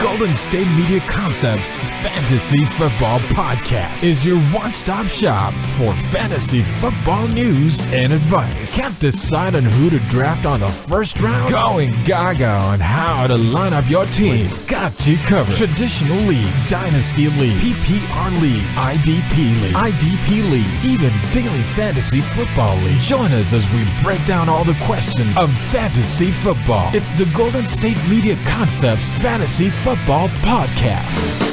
Golden State Media Concepts Fantasy Football Podcast is your one-stop shop for fantasy football news and advice. Can't decide on who to draft on the first round? Going gaga on how to line up your team. We've got you covered. Traditional leagues, dynasty leagues, PPR leagues, IDP league, even daily fantasy football league. Join us as we break down all the questions of fantasy football. It's the Golden State Media Concepts Fantasy Football Podcast.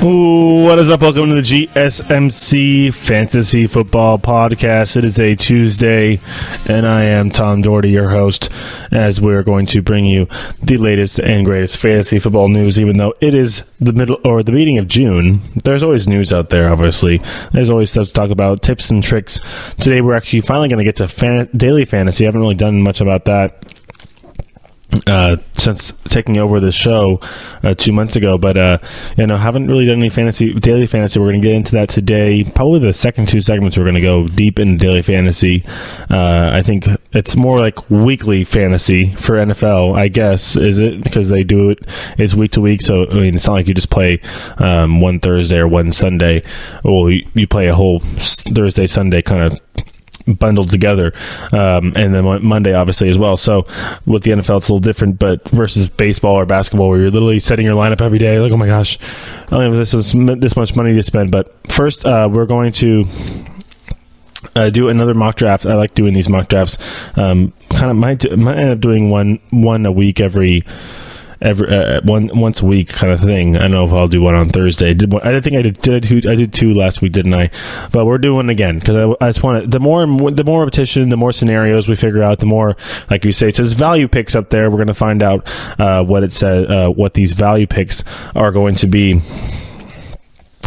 What is up? Welcome to the GSMC Fantasy Football Podcast. It is a Tuesday, and I am Tom Dougherty, your host, as we're going to bring you the latest and greatest fantasy football news. Even though it is the middle or the beginning of June, there's always news out there, obviously. There's always stuff to talk about, tips and tricks. Today, we're actually finally going to get to daily fantasy. I haven't really done much about that since taking over the show 2 months ago, but haven't really done any daily fantasy. We're going to get into that today. Probably the second two segments we're going to go deep into daily fantasy. I think it's more like weekly fantasy for NFL, I guess, is it? Because they do it's week to week, so I mean it's not like you just play one Thursday or one Sunday. Well, you play a whole Thursday, Sunday kind of bundled together, and then Monday obviously as well. So with the NFL it's a little different, but versus baseball or basketball where you're literally setting your lineup every day, like, oh my gosh, I only have this much money to spend. But first we're going to do another mock draft. I like doing these mock drafts. Might end up doing one a week once a week kind of thing. I don't know if I'll do one on Thursday. I did two last week, didn't I? But we're doing again because I just want the more repetition, the more scenarios we figure out, the more, like you say, it says value picks up there. We're going to find out what it says, what these value picks are going to be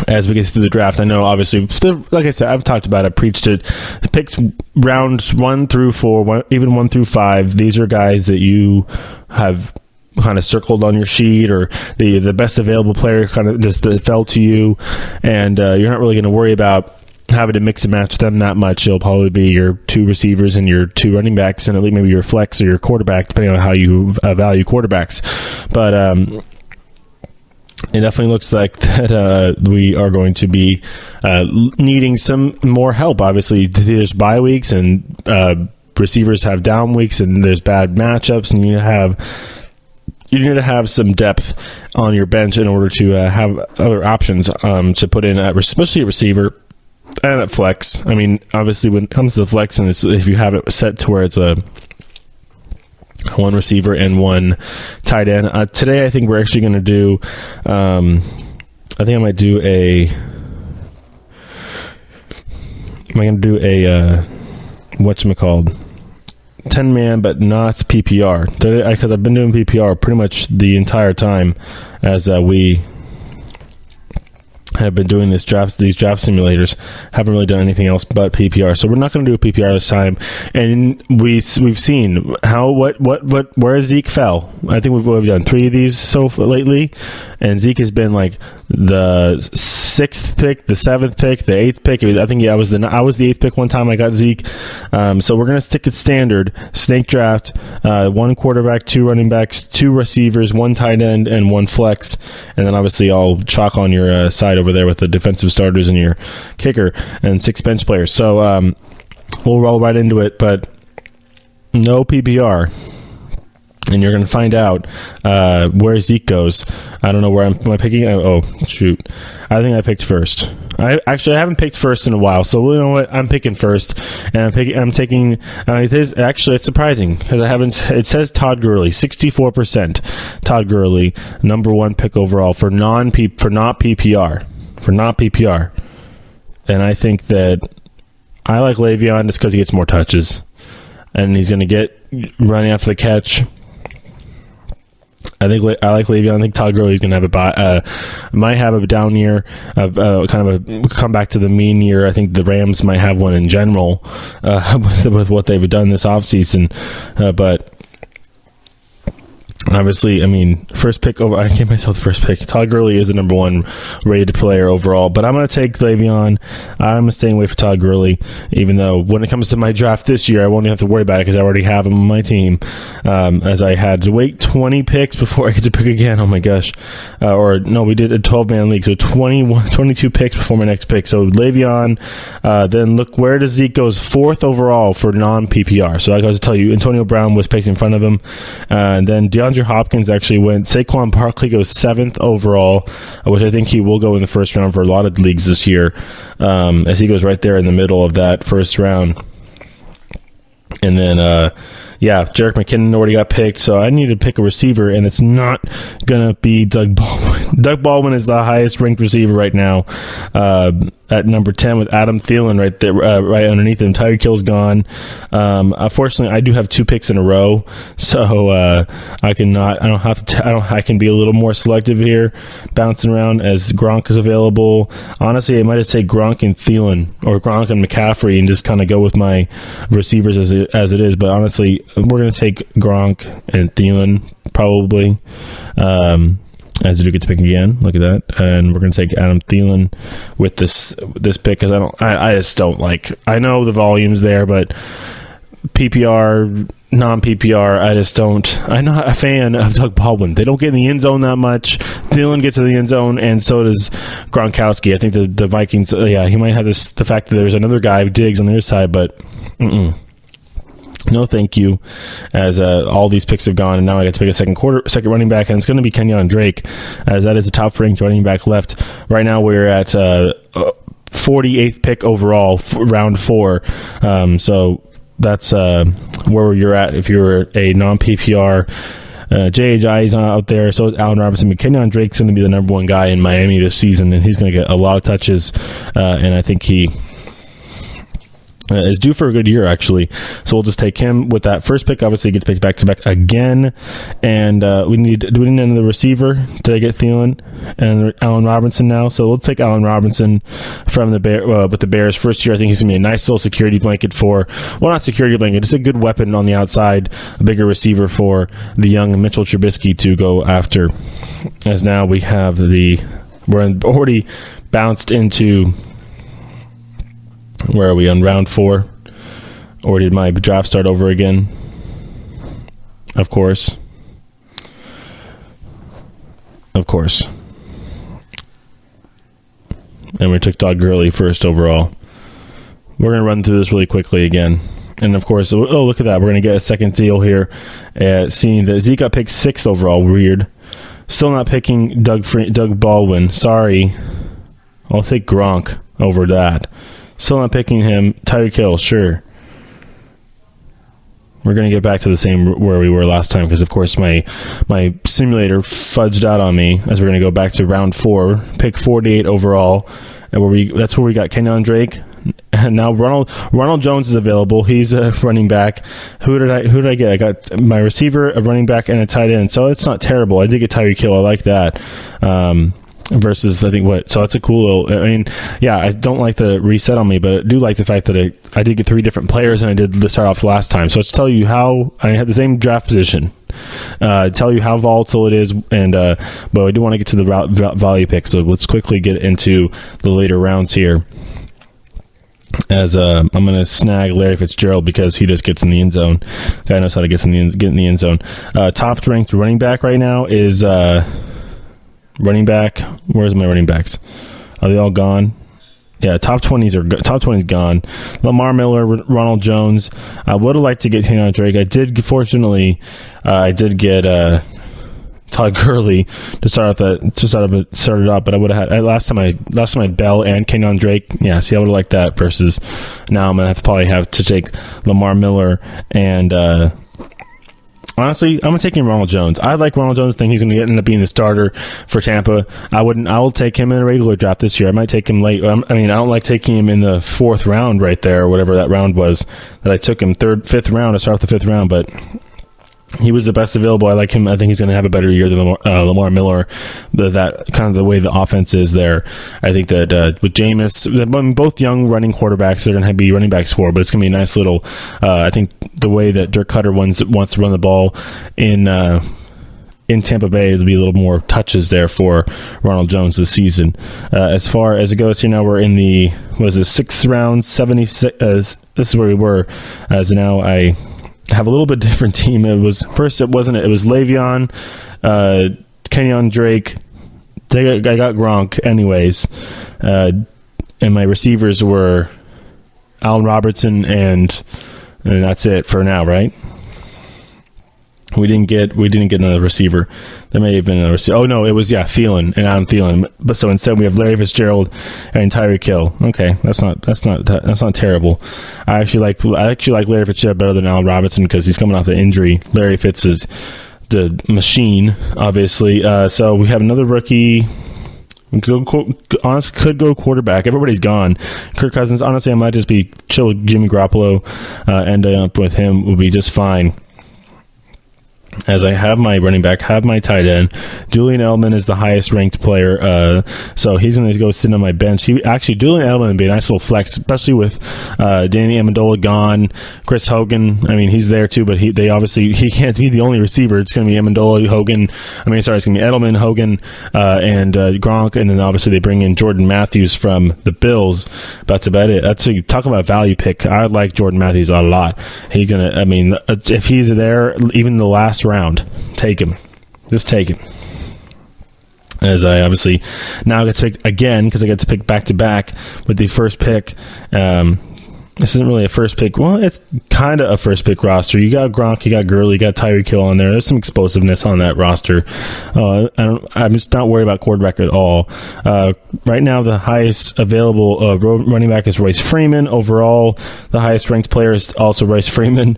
as we get through the draft. I know, obviously, like I said, I've talked about it, preached it. Picks rounds 1 through 4, even 1 through 5. These are guys that you have kind of circled on your sheet, or the best available player kind of just fell to you, and you're not really going to worry about having to mix and match them that much. It'll probably be your 2 receivers and your 2 running backs, and at least maybe your flex or your quarterback, depending on how you value quarterbacks. But it definitely looks like that we are going to be needing some more help. Obviously, there's bye weeks, and receivers have down weeks, and there's bad matchups, and you need to have some depth on your bench in order to have other options to put in, especially a receiver and at flex. I mean, obviously, when it comes to the flex, and if you have it set to where it's a 1 receiver and 1 tight end. Today, I think we're actually going to do. I think I might do a. Am I going to do a whatchamacalled 10-man, but not PPR, because I've been doing PPR pretty much the entire time as we have been doing these draft simulators. Haven't really done anything else but PPR, so we're not going to do a PPR this time. And we've seen where Zeke fell. I think we've done 3 of these lately, and Zeke has been like the 6th pick, the 7th pick, the 8th pick. I think I was the 8th pick one time I got Zeke. So we're gonna stick it standard snake draft: 1 quarterback, 2 running backs, 2 receivers, 1 tight end, and 1 flex. And then obviously I'll chalk on your side over there with the defensive starters and your kicker and 6 bench players. So we'll roll right into it, but no PPR. And you're going to find out where Zeke goes. I don't know where am I picking? Oh, shoot. I think I picked first. I haven't picked first in a while, so you know what? I'm picking first, and I'm taking. It's surprising because I haven't. It says Todd Gurley, 64%. Todd Gurley, number 1 pick overall for not PPR, and I think that I like Le'Veon just because he gets more touches, and he's going to get running after the catch. I like Le'Veon. I think Todd Gurley's going to might have a down year, kind of a come back to the mean year. I think the Rams might have one in general with what they've done this offseason. But obviously, I mean, first pick over. I gave myself the first pick. Todd Gurley is the number one rated player overall, but I'm going to take Le'Veon. I'm staying away for Todd Gurley, even though when it comes to my draft this year, I won't even have to worry about it because I already have him on my team. As I had to wait 20 picks before I get to pick again. Oh my gosh. Or no, we did a 12-man league, so 22 picks before my next pick. So Le'Veon, then look, where does Zeke goes 4th overall for non-PPR. So I got to tell you, Antonio Brown was picked in front of him, and then DeAndre Hopkins actually went. Saquon Barkley goes 7th overall, which I think he will go in the first round for a lot of leagues this year, as he goes right there in the middle of that first round. And then, Jerick McKinnon already got picked, so I need to pick a receiver, and it's not going to be Doug Baldwin. Doug Baldwin is the highest-ranked receiver right now at number 10 with Adam Thielen right there, right underneath him. Tyreek Hill's gone. Unfortunately, I do have 2 picks in a row, so I can be a little more selective here, bouncing around as Gronk is available. Honestly, I might just say Gronk and Thielen or Gronk and McCaffrey and just kind of go with my receivers as it is. But honestly, we're going to take Gronk and Thielen probably. As you get to pick again, look at that, and we're going to take Adam Thielen with this pick because I just don't like. I know the volume's there, but PPR, non-PPR, I just don't. I'm not a fan of Doug Baldwin. They don't get in the end zone that much. Thielen gets in the end zone, and so does Gronkowski. I think the Vikings. He might have the fact that there's another guy, Diggs, on the other side, but. No, thank you. As all these picks have gone, and now I get to pick a second running back, and it's going to be Kenyon Drake, as that is the top-ranked running back left. Right now, we're at 48th pick overall, round 4. So that's where you're at if you're a non-PPR. J.J. is out there, so is Allen Robinson. But Kenyon Drake's going to be the number 1 guy in Miami this season, and he's going to get a lot of touches, and I think he is due for a good year, actually. So we'll just take him with that first pick. Obviously, get to pick back-to-back again. And do we need another receiver? Did I get Thielen and Allen Robinson now? So we'll take Allen Robinson from with the Bears. First year, I think he's going to be a nice little security blanket not security blanket, it's a good weapon on the outside, a bigger receiver for the young Mitchell Trubisky to go after. As now we have we're already bounced into... Where are we on round 4? Or did my draft start over again? Of course. And we took Todd Gurley first overall. We're going to run through this really quickly again. And of course, look at that. We're going to get a second deal here. Seeing that Zeke got picked 6th overall. Weird. Still not picking Doug Baldwin. Sorry. I'll take Gronk over that. Still not picking him. Tyreek Hill, sure. We're going to get back to the same where we were last time because, of course, my simulator fudged out on me as we're going to go back to round 4, pick 48 overall, and that's where we got Kenyon Drake. And now Ronald Jones is available. He's a running back. Who did I get? I got my receiver, a running back, and a tight end. So it's not terrible. I did get Tyreek Hill. I like that. Versus, I think, so that's a cool little, I don't like the reset on me, but I do like the fact that I did get 3 different players and I did start off last time. So let's tell you how I had the same draft position. Tell you how volatile it is, and but I do want to get to the value pick. So let's quickly get into the later rounds here. As I'm going to snag Larry Fitzgerald because he just gets in the end zone. Guy knows how to get in the end zone. Top ranked running back right now is... running back. Where's my running backs? Are they all gone? Yeah, top 20's gone. Lamar Miller, Ronald Jones. I would have liked to get Kenyon Drake. I did get Todd Gurley to start it off, but I would have had last time I Bell and Kenyon Drake. Yeah, see, I would have liked that versus now I'm gonna have to take Lamar Miller and. Honestly, I'm going to take him Ronald Jones. I like Ronald Jones. I think he's going to end up being the starter for Tampa. I will take him in a regular draft this year. I might take him late. I don't like taking him in the 4th round right there, or whatever that round was that I took him 5th round to start off the 5th round. But He was the best available. I like him. I think he's going to have a better year than Lamar Miller. That kind of the way the offense is there. I think that with Jameis, both young running quarterbacks, they're going to be running backs for, but it's going to be a nice little. I think the way that Dirk Cutter wants to run the ball in Tampa Bay, there'll be a little more touches there for Ronald Jones this season. As far as it goes here now, we're in the 6th round, 76. This is where we were. As now I have a little bit different team. It was Le'Veon, Kenyon Drake. I got Gronk anyways. And my receivers were Allen Robertson and that's it for now, right? We didn't get another receiver. There may have been another receiver. Oh no, it was Thielen and Adam Thielen. But so instead we have Larry Fitzgerald and Tyreek Hill. Okay, that's not terrible. I actually like Larry Fitzgerald better than Allen Robinson because he's coming off an injury. Larry Fitz is the machine, obviously. So we have another rookie. Could go quarterback. Everybody's gone. Kirk Cousins. Honestly, I might just be chill with Jimmy Garoppolo. End up with him will be just fine. As I have my running back, have my tight end. Julian Edelman is the highest ranked player, so he's going to go sit on my bench. Julian Edelman would be a nice little flex, especially with Danny Amendola gone, Chris Hogan. I mean, he's there too, but he can't be the only receiver. It's going to be Amendola, Hogan. It's going to be Edelman, Hogan, and Gronk, and then obviously they bring in Jordan Matthews from the Bills. That's about it. Talk about value pick. I like Jordan Matthews a lot. He's going to. If he's there, even the last round, take him. Just take him. As I obviously now get to pick again because I get to pick back to back with the first pick. This isn't really a first pick. Well, it's kind of a first pick roster. You got Gronk, you got Gurley, you got Tyreek Hill on there. There's some explosiveness on that roster. I'm just not worried about quarterback at all. Right now, the highest available running back is Royce Freeman. Overall, the highest ranked player is also Royce Freeman.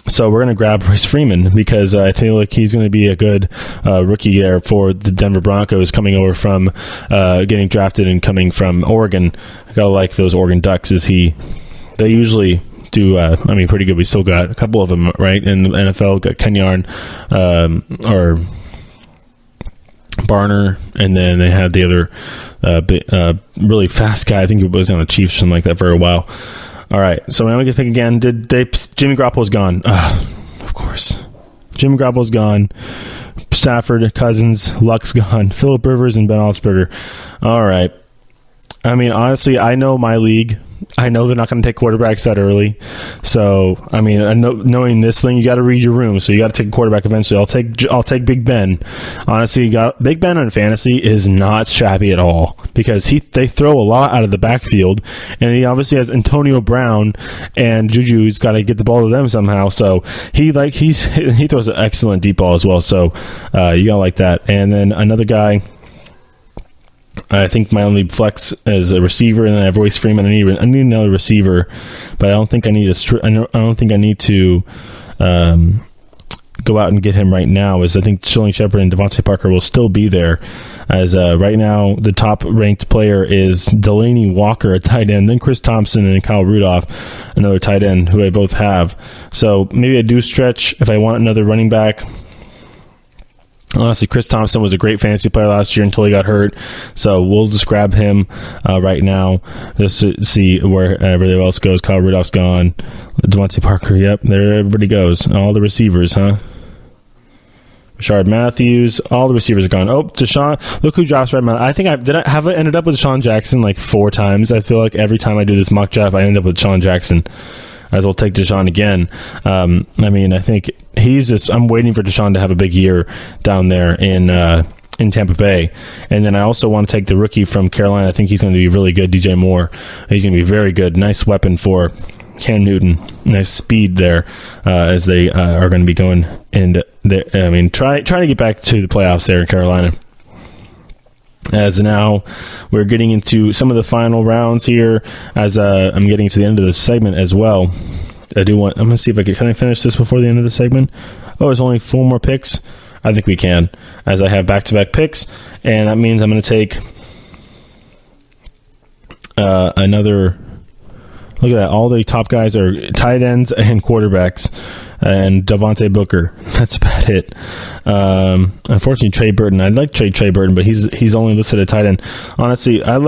So we're going to grab Royce Freeman because I feel like he's going to be a good rookie there for the Denver Broncos coming over from getting drafted and coming from Oregon. I got to like those Oregon Ducks. They usually do, pretty good. We still got a couple of them, right? In the NFL, got Kenyon or Barner, and then they had the other really fast guy. I think he was on the Chiefs or something like that for a while. All right, so now we get to pick again. Jimmy Garoppolo's gone. Of course. Jimmy Garoppolo's gone. Stafford, Cousins, Luck's gone. Phillip Rivers, and Ben Roethlisberger. All right. Honestly, I know my league. I know they're not going to take quarterbacks that early. So, I know, knowing this thing, you got to read your room. So you got to take a quarterback eventually. I'll take Big Ben. Honestly, Big Ben on fantasy is not shabby at all because they throw a lot out of the backfield, and he obviously has Antonio Brown and Juju's got to get the ball to them somehow. So he throws an excellent deep ball as well. So you got to like that. And then another guy. I think my only flex is a receiver, and then I have Royce Freeman. I need another receiver, but I don't think I need to go out and get him right now. I think Sterling Shepard and Devontae Parker will still be there. As right now, the top ranked player is Delaney Walker, a tight end, then Chris Thompson and Kyle Rudolph, another tight end who I both have. So maybe I do stretch if I want another running back. Honestly, Chris Thompson was a great fantasy player last year until he got hurt. So we'll just grab him right now just to see where everybody else goes. Kyle Rudolph's gone. Devontae Parker, yep, there everybody goes. All the receivers, huh? Rashard Matthews, all the receivers are gone. Oh, Deshaun, look who drops right now. I think I ended up with Deshaun Jackson like 4 times. I feel like every time I do this mock draft, I end up with Deshaun Jackson. As we'll take Deshaun again. I think I'm waiting for Deshaun to have a big year down there in Tampa Bay. And then I also want to take the rookie from Carolina. I think he's going to be really good, DJ Moore. He's going to be very good. Nice weapon for Cam Newton. Nice speed there as they are going to be going. And trying to get back to the playoffs there in Carolina. As now we're getting into some of the final rounds here as I'm getting to the end of the segment as well. I'm going to see if can I finish this before the end of the segment? Oh, there's only 4 more picks. I think we can, as I have back-to-back picks, and that means I'm going to take another Look at that. All the top guys are tight ends and quarterbacks. And Devontae Booker. That's a bad hit. Unfortunately, Trey Burton. I'd like Trey Burton, but he's only listed at tight end. Honestly, I'm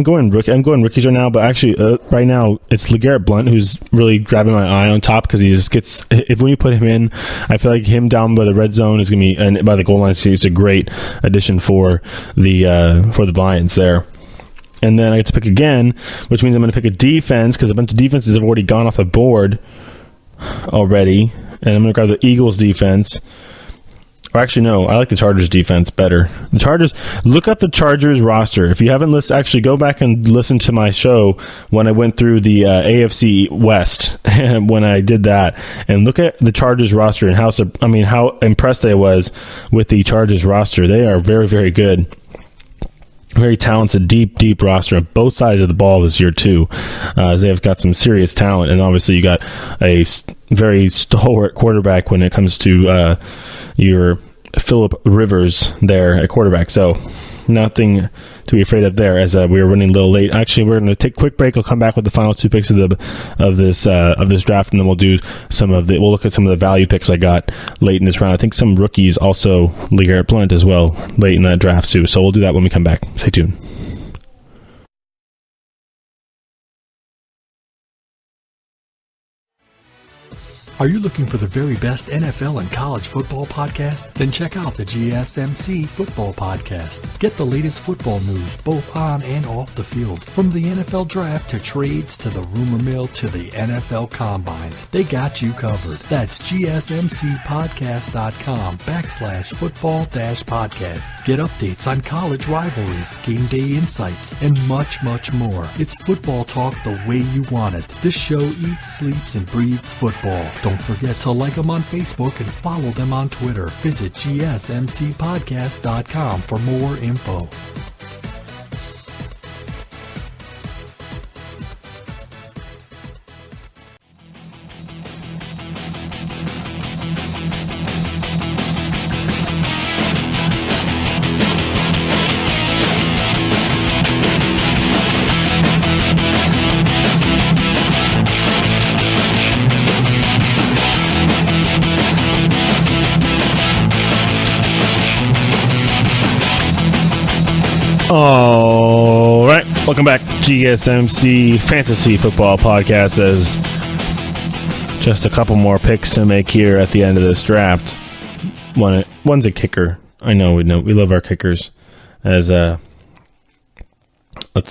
going rookies right now, but actually right now it's LeGarrette Blount who's really grabbing my eye on top because he just gets. If when you put him in, I feel like him down by the red zone is gonna be, and by the goal line, he's a great addition for the Lions there. And then I get to pick again, which means I'm going to pick a defense because a bunch of defenses have already gone off the board already. And I'm going to grab the Eagles defense. Or actually, no, I like the Chargers defense better. The Chargers, look up the Chargers roster. If you haven't listened, actually go back and listen to my show when I went through the AFC West when I did that, and look at the Chargers roster and how impressed I was with the Chargers roster. They are very, very good. Very talented, deep roster on both sides of the ball this year too. They have got some serious talent, and obviously you got a very stalwart quarterback when it comes to your Phillip Rivers there at quarterback. So nothing to be afraid of there. As we were running a little late. Actually, we're going to take a quick break. I'll come back with the final two picks of this draft, and then we'll look at some of the value picks I got late in this round. I think some rookies also, LeGarrette Blount as well, late in that draft too. So we'll do that when we come back. Stay tuned. Are you looking for the very best NFL and college football podcast? Then check out the GSMC Football Podcast. Get the latest football news both on and off the field. From the NFL Draft to trades to the rumor mill to the NFL Combines, they got you covered. That's GSMCpodcast.com/football-podcast. Get updates on college rivalries, game day insights, and much, much more. It's football talk the way you want it. This show eats, sleeps, and breathes football. Don't forget to like them on Facebook and follow them on Twitter. Visit GSMCpodcast.com for more info. All right, welcome back. GSMC Fantasy Football Podcast. As just a couple more picks to make here at the end of this draft. One's a kicker. I know we love our kickers. As let's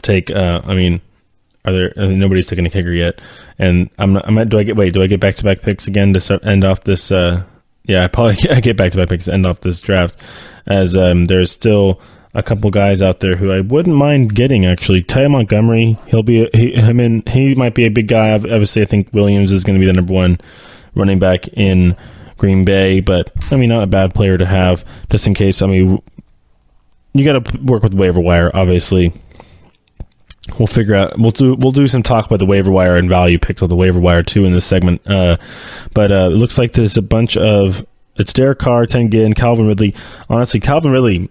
take. Nobody's taken a kicker yet, and do I get back-to-back picks again to end off this? I get back-to-back picks to end off this draft. As there's still a couple guys out there who I wouldn't mind getting, actually. Ty Montgomery, he might be a big guy. Obviously, I think Williams is going to be the number one running back in Green Bay, but not a bad player to have just in case. You got to work with the waiver wire, obviously. We'll figure out. We'll do some talk about the waiver wire and value picks on the waiver wire too in this segment. But it looks like there's a bunch of. It's Derek Carr, Ted Ginn, Calvin Ridley. Honestly, Calvin Ridley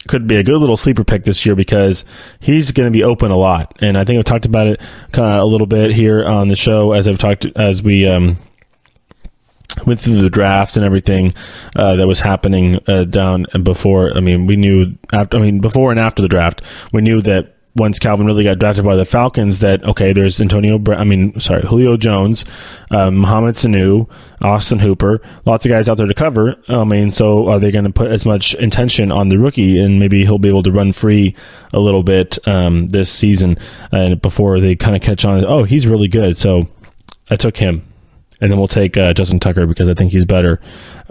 could be a good little sleeper pick this year because he's going to be open a lot, and I think I've talked about it a little bit here on the show as we went through the draft and everything that was happening down before. We knew before and after the draft, we knew that once Calvin Ridley got drafted by the Falcons, that there's Julio Jones, Mohamed Sanu, Austin Hooper, lots of guys out there to cover. So are they going to put as much intention on the rookie, and maybe he'll be able to run free a little bit this season, and before they kind of catch on? Oh, he's really good. So I took him. And then we'll take Justin Tucker because I think he's better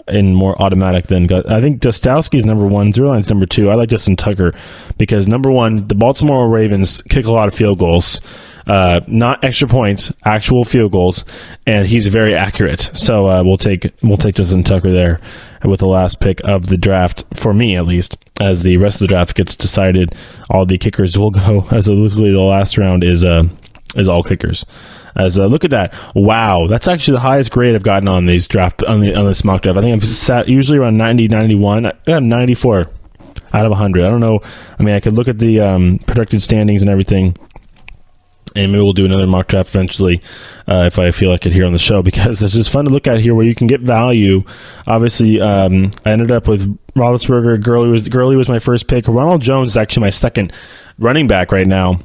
and more automatic than. I think Gostowski's number one, Zerline's number two. I like Justin Tucker because number one, the Baltimore Ravens kick a lot of field goals, not extra points, actual field goals, and he's very accurate. So we'll take Justin Tucker there with the last pick of the draft for me, at least. As the rest of the draft gets decided, all the kickers will go. As literally the last round is all kickers. As look at that! Wow, that's actually the highest grade I've gotten on these draft on this mock draft. I think I've sat usually around 90, 91. I got 94 out of 100. I don't know. I could look at the projected standings and everything And maybe we'll do another mock draft eventually if I feel like it here on the show, because it's just fun to look at here where you can get value. Obviously, I ended up with Roethlisberger. Gurley was my first pick. Ronald Jones is actually my second running back right now.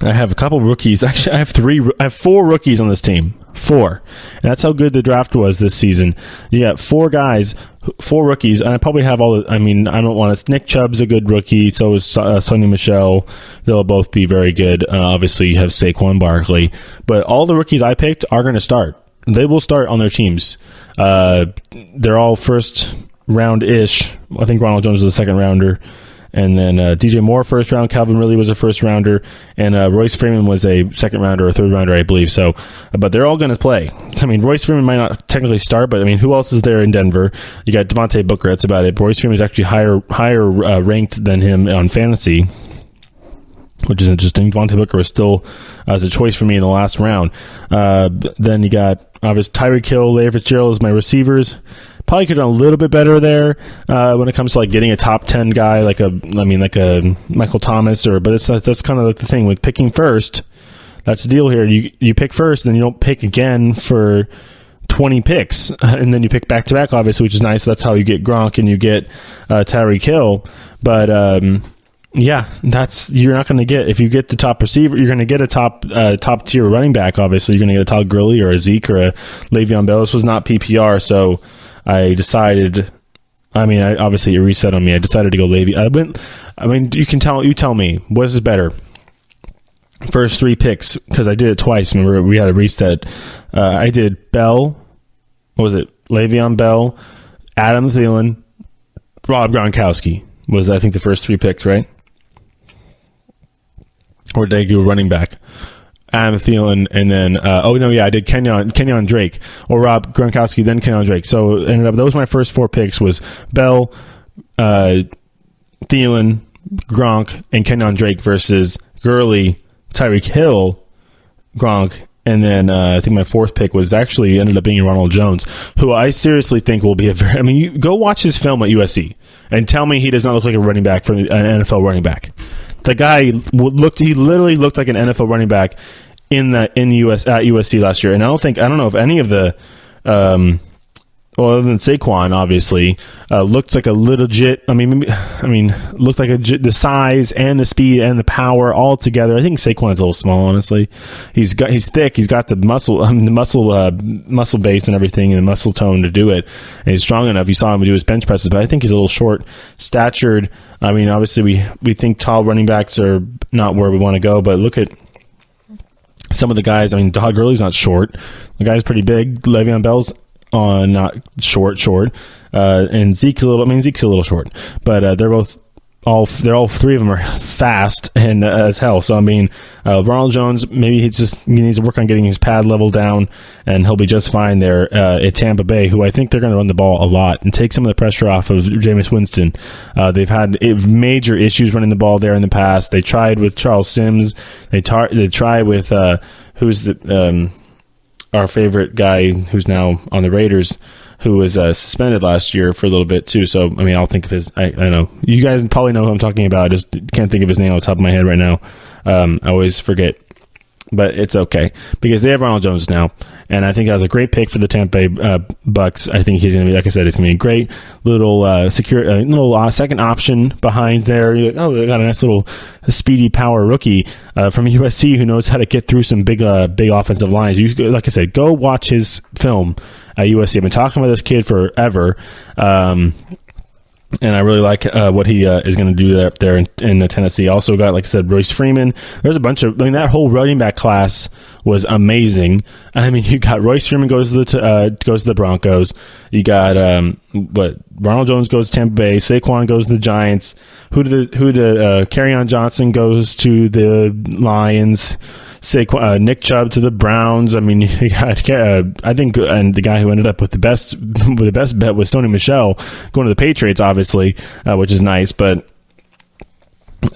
I have a couple rookies. Actually, I have 4 rookies on this team. 4. And that's how good the draft was this season. You got 4 guys, 4 rookies, and I probably have all the, I don't want to, Nick Chubb's a good rookie, so is Sonny Michel. They'll both be very good. Obviously, you have Saquon Barkley. But all the rookies I picked are going to start. They will start on their teams. They're all first round-ish. I think Ronald Jones was a second rounder. And then DJ Moore, first round. Calvin Ridley was a first rounder. And Royce Freeman was a second rounder or third rounder, I believe. So, but they're all going to play. Royce Freeman might not technically start, but who else is there in Denver? You got Devontae Booker. That's about it. Royce Freeman is actually higher ranked than him on fantasy, which is interesting. Devontae Booker was still as a choice for me in the last round. Then you got, obviously, Tyreek Hill, Larry Fitzgerald as my receivers. Probably could have done a little bit better there when it comes to getting a top 10 guy like a Michael Thomas, but that's kind of the thing with picking first. That's the deal here. You pick first, and then you don't pick again for 20 picks, and then you pick back to back, obviously, which is nice. That's how you get Gronk and you get Tyreek Hill. But you're not going to get, if you get the top receiver, you're going to get a top tier running back. Obviously, you're going to get a Todd Gurley or a Zeke or a Le'Veon Bell. This was not PPR, so I decided. Obviously it reset on me. I decided to go Le'Veon. You tell me, what is better? First 3 picks, because I did it twice. Remember, we had a reset. I did Bell. What was it? Le'Veon Bell, Adam Thielen, Rob Gronkowski was, I think, the first 3 picks, right? Or did I go running back? Adam Thielen, and then I did Kenyon Drake, or Rob Gronkowski, then Kenyon Drake. So ended up, those were my first 4 picks, was Bell, Thielen, Gronk, and Kenyon Drake versus Gurley, Tyreek Hill, Gronk, and then I think my 4th pick was actually ended up being Ronald Jones, who I seriously think will be you go watch his film at USC and tell me he does not look like a running back for an NFL running back. The guy he literally looked like an NFL running back at USC last year, and I don't know if any of the other than Saquon, obviously, looked like a legit. Looked like the size and the speed and the power all together. I think Saquon's a little small, honestly. He's thick. He's got the muscle base and everything, and the muscle tone to do it. And he's strong enough. You saw him do his bench presses, but I think he's a little short statured. Obviously, we think tall running backs are not where we want to go, but look at some of the guys. Todd Gurley's not short. The guy's pretty big. Le'Veon Bell's not short, and Zeke's a little short, but they're all 3 of them are fast and as hell. So Ronald Jones, maybe he needs to work on getting his pad level down, and he'll be just fine there at Tampa Bay, who I think they're going to run the ball a lot and take some of the pressure off of Jameis Winston. They've had major issues running the ball there in the past. They tried with Charles Sims. They tried with our favorite guy who's now on the Raiders, who was suspended last year for a little bit too. So, I'll think of his, I know. You guys probably know who I'm talking about. I just can't think of his name on the top of my head right now. I always forget. But it's okay, because they have Ronald Jones now, and I think that was a great pick for the Tampa Bay Bucks. I think he's going to be, like I said, it's going to be a great little second option behind there. You're like, they got a nice little speedy power rookie from USC who knows how to get through some big offensive lines. Like I said, go watch his film at USC. I've been talking about this kid forever. And I really like what he is going to do up there in Tennessee. Also got, like I said, Royce Freeman. There's a bunch of, that whole running back class was amazing. You got Royce Freeman goes to the Broncos. You got Ronald Jones goes to Tampa Bay. Saquon goes to the Giants. Kerryon Johnson goes to the Lions. Nick Chubb to the Browns. You got, I think, and the guy who ended up with the best bet was Sonny Michel going to the Patriots, obviously, which is nice. But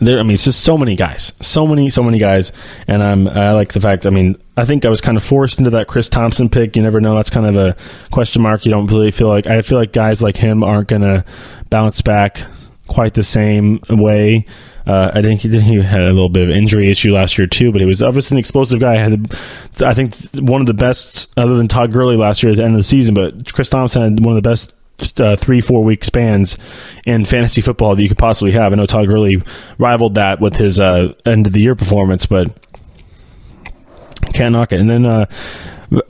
there, it's just so many guys, so many guys, and I like the fact. I think I was kind of forced into that Chris Thompson pick. You never know. That's kind of a question mark. You don't really feel like. I feel like guys like him aren't going to bounce back quite the same way. I think he had a little bit of injury issue last year too, but he was obviously an explosive guy. I think one of the best, other than Todd Gurley last year at the end of the season, but Chris Thompson had one of the best 3-4 week spans in fantasy football that you could possibly have. I know Todd Gurley rivaled that with his end of the year performance, but can't knock it. And then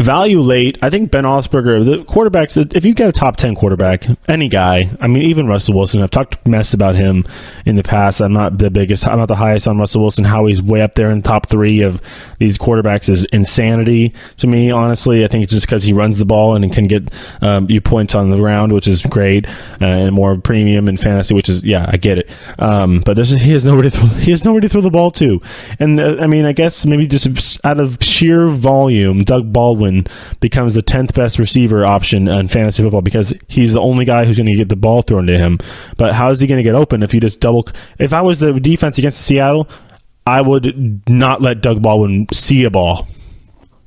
value late, I think Ben Roethlisberger, the quarterbacks, if you get a top 10 quarterback, any guy, I mean, even Russell Wilson, I've talked mess about him in the past. I'm not the highest on Russell Wilson. How he's way up there in the top 3 of these quarterbacks is insanity to me, honestly. I think it's just because he runs the ball and can get you points on the ground, which is great, and more premium in fantasy, which is, yeah, I get it. But he has nowhere to throw the ball to. And I mean, I guess maybe just out of sheer volume, Doug Baldwin becomes the 10th best receiver option in fantasy football because he's the only guy who's going to get the ball thrown to him. But how is he going to get open if you just if I was the defense against Seattle, I would not let Doug Baldwin see a ball,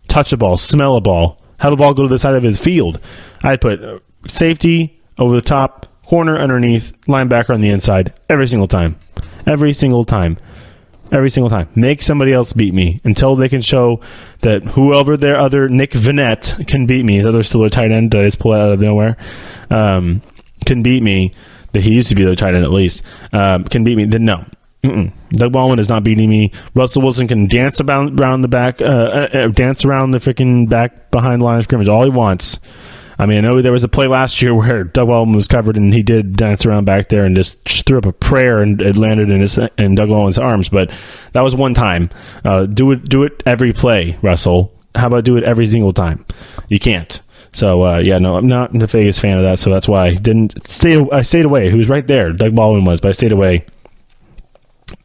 touch a ball, smell a ball, have a ball go to the side of his field. I'd put safety over the top, corner underneath, linebacker on the inside every single time. Every single time. Make somebody else beat me until they can show that whoever their other Nick Vannett can beat me, his other still a tight end that I just pulled out of nowhere, can beat me, that he used to be the tight end at least, can beat me, then no. Doug Baldwin is not beating me. Russell Wilson can dance around the back, dance around the freaking back behind the line of scrimmage all he wants. I mean, I know there was a play last year where Doug Baldwin was covered and he did dance around back there and just threw up a prayer and it landed in Doug Baldwin's arms. But that was one time. Do it every play, Russell. How about do it every single time? You can't. So, yeah, no, I'm not the biggest fan of that. So that's why I stayed away. He was right there. Doug Baldwin was, but I stayed away.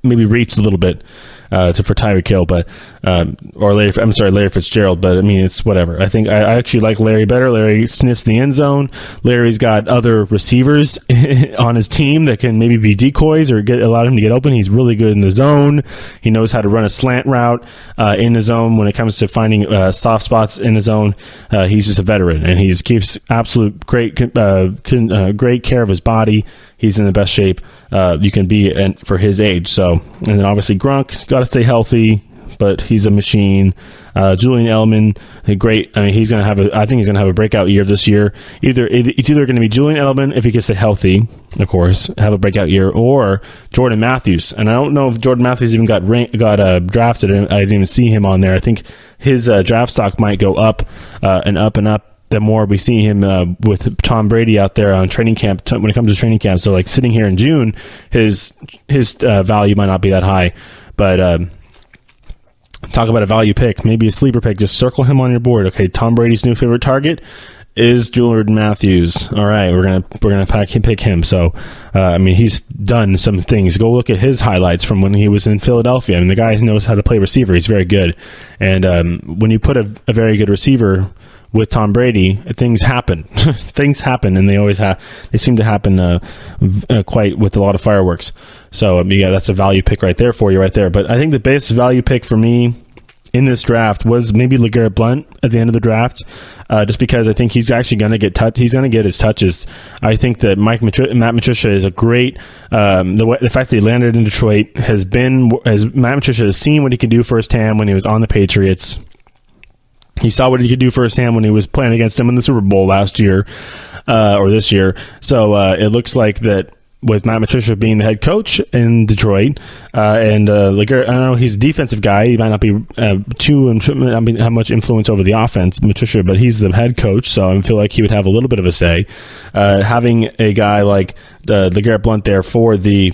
Maybe reached a little bit for Tyreek Hill, but Larry Fitzgerald. But I mean, it's whatever. I think I actually like Larry better. Larry sniffs the end zone. Larry's got other receivers on his team that can maybe be decoys or allow him to get open. He's really good in the zone. He knows how to run a slant route in the zone. When it comes to finding soft spots in the zone, he's just a veteran, and he keeps absolute great care of his body. He's in the best shape you can be for his age. So, and then obviously Gronk, got to stay healthy, but he's a machine. Julian Edelman, great. I mean, I think he's gonna have a breakout year this year. It's either going to be Julian Edelman if he can stay healthy, of course, have a breakout year, or Jordan Matthews. And I don't know if Jordan Matthews even got drafted. I didn't even see him on there. I think his draft stock might go up and up and up the more we see him with Tom Brady out there on training camp when it comes to training camp. So like sitting here in June, his value might not be that high, but talk about a value pick, maybe a sleeper pick. Just circle him on your board. Okay, Tom Brady's new favorite target is Jordan Matthews. All right, we're gonna pick him. So I mean, he's done some things. Go look at his highlights from when he was in Philadelphia. I mean, the guy knows how to play receiver. He's very good. And when you put a very good receiver with Tom Brady, things happen. Things happen, and they always they seem to happen quite with a lot of fireworks. So yeah, that's a value pick right there for you, right there. But I think the best value pick for me in this draft was maybe LeGarrette Blount at the end of the draft, just because I think he's actually going to get he's going to get his touches. I think that Matt Patricia is a great. The fact that he landed in Detroit as Matt Patricia has seen what he can do firsthand when he was on the Patriots. He saw what he could do firsthand when he was playing against him in the Super Bowl last year or this year. So it looks like that with Matt Patricia being the head coach in Detroit, and LeGarrette, I don't know, he's a defensive guy. He might not be have much influence over the offense, Patricia, but he's the head coach, so I feel like he would have a little bit of a say. Having a guy like LeGarrette Blount there for the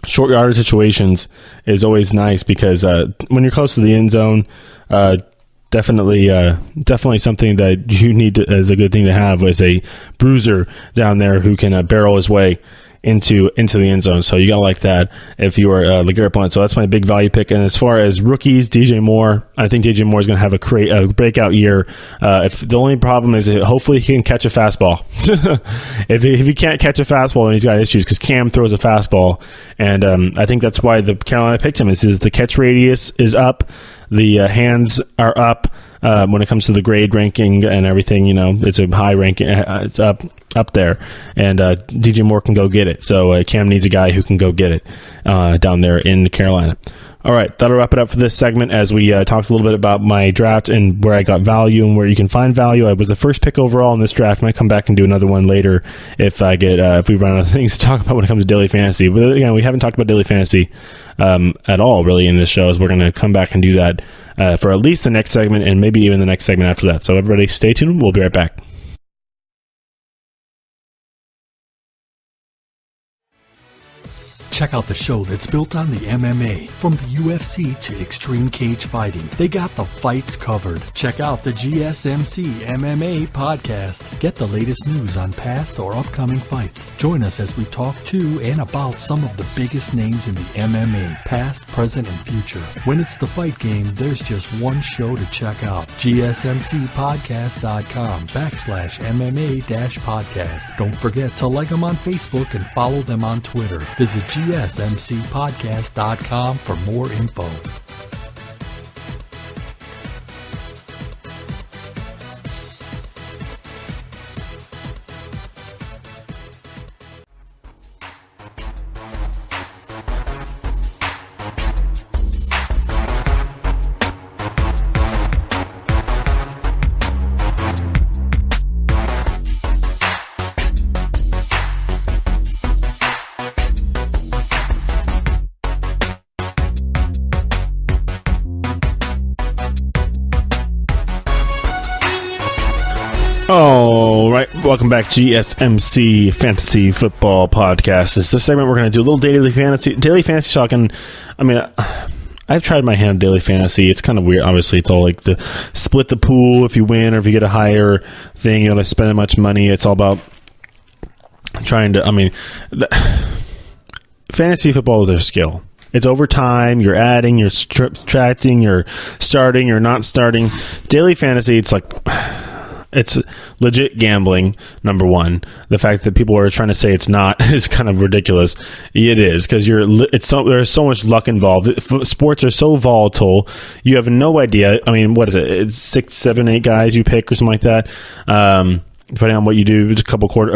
short yardage situations is always nice because when you're close to the end zone, definitely something that you need as a good thing to have is a bruiser down there who can barrel his way into the end zone. So you got to like that if you are LeGarrette Blount. So that's my big value pick. And as far as rookies, DJ Moore, I think DJ Moore is going to have a breakout year. If the only problem is hopefully he can catch a fastball. if he can't catch a fastball, then he's got issues because Cam throws a fastball. And I think that's why the Carolina picked him. Is the catch radius is up. The hands are up. when it comes to the grade ranking and everything. It's a high ranking. It's up there, and DJ Moore can go get it. So Cam needs a guy who can go get it down there in Carolina. All right, that'll wrap it up for this segment as we talked a little bit about my draft and where I got value and where you can find value. I was the first pick overall in this draft. I might come back and do another one later if we run out of things to talk about when it comes to daily fantasy. But again, we haven't talked about daily fantasy at all really in this show, as we're going to come back and do that for at least the next segment and maybe even the next segment after that. So everybody stay tuned. We'll be right back. Check out the show that's built on the MMA. From the UFC to extreme cage fighting, they got the fights covered. Check out the GSMC MMA Podcast. Get the latest news on past or upcoming fights. Join us as we talk to and about some of the biggest names in the MMA, past, present, and future. When it's the fight game, there's just one show to check out. GSMCpodcast.com/MMA-podcast. Don't forget to like them on Facebook and follow them on Twitter. Visit GSMCpodcast.com for more info. All right, welcome back, GSMC Fantasy Football Podcast. This is the segment we're going to do a little daily fantasy talk. And I mean, I've tried my hand at daily fantasy. It's kind of weird. Obviously, it's all like the split the pool if you win or if you get a higher thing. You don't have to spend that much money. It's all about trying to. Fantasy football is a skill. It's over time. You're adding, you're subtracting, you're starting, you're not starting. Daily fantasy, it's like. It's legit gambling, number one. The fact that people are trying to say it's not is kind of ridiculous. It is, because there's so much luck involved. Sports are so volatile. You have no idea. I mean, what is it? It's 6, 7, 8 guys you pick or something like that. Depending on what you do, it's a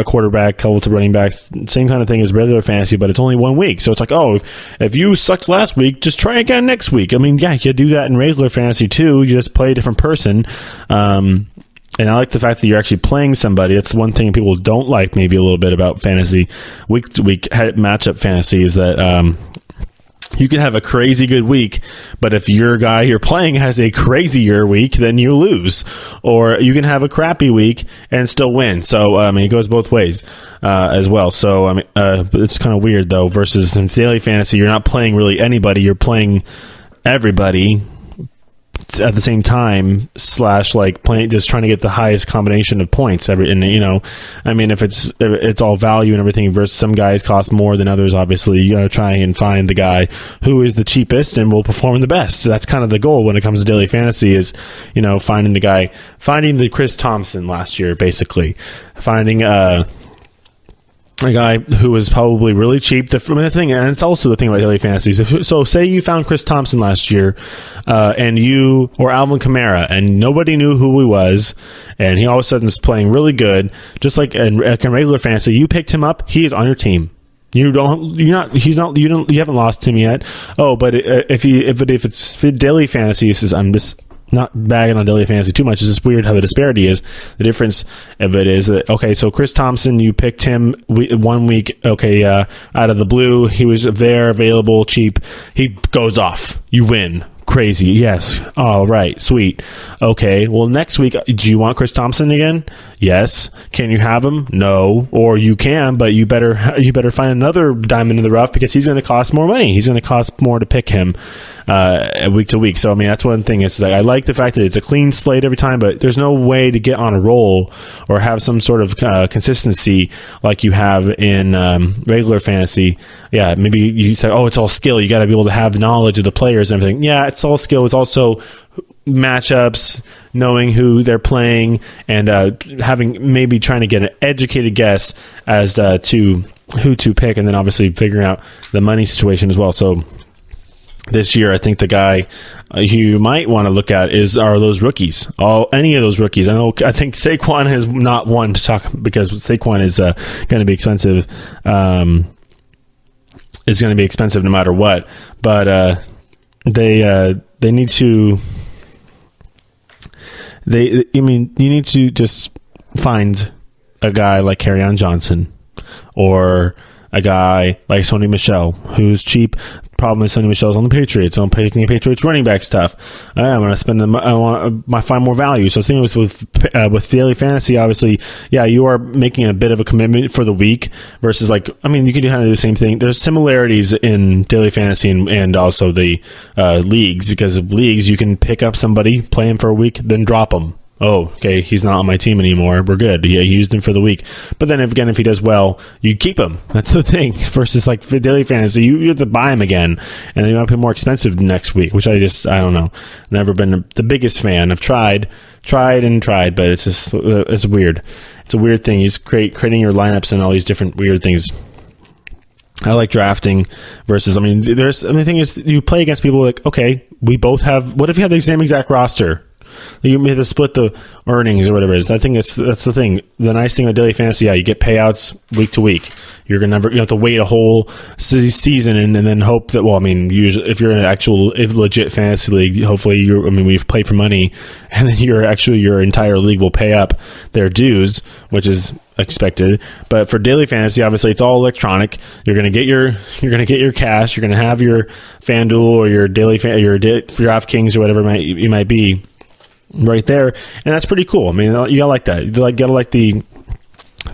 quarterback, couple to running backs, same kind of thing as regular fantasy, but it's only 1 week. So it's like, oh, if you sucked last week, just try again next week. I mean, yeah, you do that in regular fantasy too. You just play a different person. And I like the fact that you're actually playing somebody. That's one thing people don't like maybe a little bit about fantasy. Week to week matchup fantasy is that you can have a crazy good week, but if your guy you're playing has a crazier week, then you lose. Or you can have a crappy week and still win. So, it goes both ways as well. So, it's kind of weird, though, versus in daily fantasy, you're not playing really anybody. You're playing everybody at the same time, playing, just trying to get the highest combination of points. If it's all value and everything versus some guys cost more than others, obviously you got to try and find the guy who is the cheapest and will perform the best. So that's kind of the goal when it comes to daily fantasy is, finding the Chris Thompson last year, basically finding, a guy who was probably really cheap. The thing, and it's also the thing about daily fantasies. So, say you found Chris Thompson last year, or Alvin Kamara, and nobody knew who he was, and he all of a sudden is playing really good. Just like in regular fantasy, you picked him up. He is on your team. You haven't lost him yet. Oh, but if it's daily fantasy, I'm just not bagging on daily fantasy too much. It's just weird how the disparity is. The difference of it is that, okay, so Chris Thompson, you picked him 1 week, okay, out of the blue. He was there, available, cheap. He goes off. You win. Crazy. Yes. All right. Sweet. Okay. Well, next week, do you want Chris Thompson again? Yes. Can you have him? No. Or you can, but you better find another diamond in the rough because he's going to cost more money. He's going to cost more to pick him week to week. So, that's one thing. Is I like the fact that it's a clean slate every time, but there's no way to get on a roll or have some sort of consistency like you have in regular fantasy. Yeah, maybe you say, oh, it's all skill. You got to be able to have the knowledge of the players and everything. Yeah, it's all skill. It's also matchups, knowing who they're playing, and trying to get an educated guess as to who to pick, and then obviously figuring out the money situation as well. So this year, I think the guy you might want to look at are those rookies. Any of those rookies. I think Saquon is not one to talk because Saquon is going to be expensive. Is going to be expensive no matter what. But they need to. You need to just find a guy like Kerryon Johnson or a guy like Sony Michel who's cheap. Problem is Sony Michel's on the Patriots. I'm picking the Patriots running back stuff. I'm going to spend them. I want to find more value. So I think it was with daily fantasy. Obviously, yeah, you are making a bit of a commitment for the week versus you can do kind of the same thing. There's similarities in daily fantasy and also the leagues, because of leagues you can pick up somebody, play him for a week, then drop him. Oh, okay, he's not on my team anymore. We're good. Yeah, you used him for the week. But then again, if he does well, you keep him. That's the thing. Versus for daily fantasy, you have to buy him again, and they might be more expensive next week, which I don't know. Never been the biggest fan. I've tried, but it's just it's weird. It's a weird thing. You just creating your lineups and all these different weird things. I like drafting versus, the thing is, you play against people like, okay, we both have, what if you have the same exact roster? You may have to split the earnings or whatever it is. I think that's the thing. The nice thing with daily fantasy, you get payouts week to week. You have to wait a whole season and then hope that. Usually, if you're in an actual legit fantasy league, hopefully we've played for money, and then your entire league will pay up their dues, which is expected. But for daily fantasy, obviously it's all electronic. You're going to get your cash. You're going to have your FanDuel or your your DraftKings or whatever you might be right there, and that's pretty cool. You gotta like that. You gotta like the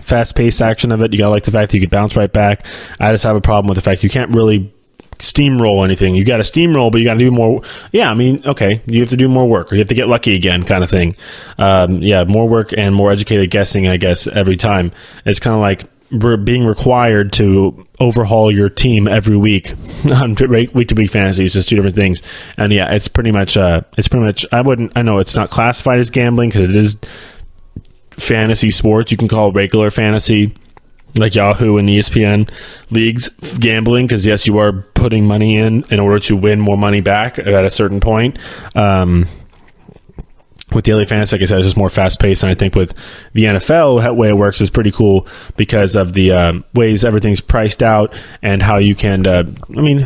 fast-paced action of it. You gotta like the fact that you can bounce right back. I just have a problem with the fact you can't really steamroll anything. You got to steamroll, but you got to do more. Yeah, okay, you have to do more work, or you have to get lucky again, kind of thing. More work and more educated guessing, I guess, every time. It's kind of like being required to overhaul your team every week on week to week fantasy. It's just two different things. And yeah, it's pretty much I know it's not classified as gambling because it is fantasy sports. You can call regular fantasy like Yahoo and ESPN leagues gambling, because yes, you are putting money in order to win more money back at a certain point. With daily fantasy, like I said, it's just more fast-paced, and I think with the NFL, the way it works is pretty cool because of the ways everything's priced out and how you can,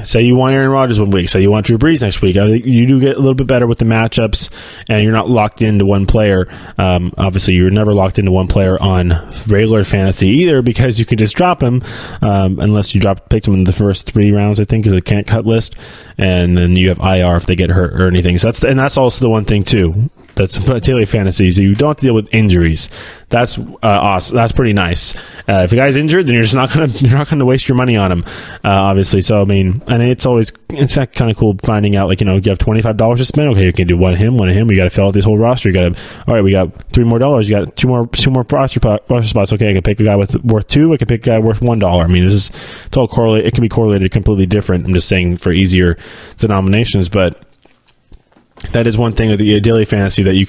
say you want Aaron Rodgers one week, say you want Drew Brees next week. You do get a little bit better with the matchups, and you're not locked into one player. Obviously, you're never locked into one player on regular fantasy either, because you can just drop him unless you picked him in the first 3 rounds, I think, is a can't-cut list, and then you have IR if they get hurt or anything. So that's also the one thing, too. That's daily fantasy, so you don't have to deal with injuries. That's awesome. That's pretty nice. If a guy's injured, then you're not gonna waste your money on him, obviously. So and it's kind of cool finding out, you have $25 to spend. Okay, you can do one of him. We got to fill out this whole roster. We got $3 more. You got two more roster spots. Okay, I can pick a guy worth $2. I can pick a guy worth $1. It's all correlated. It can be correlated completely different. I'm just saying for easier denominations, but that is one thing of the daily fantasy that you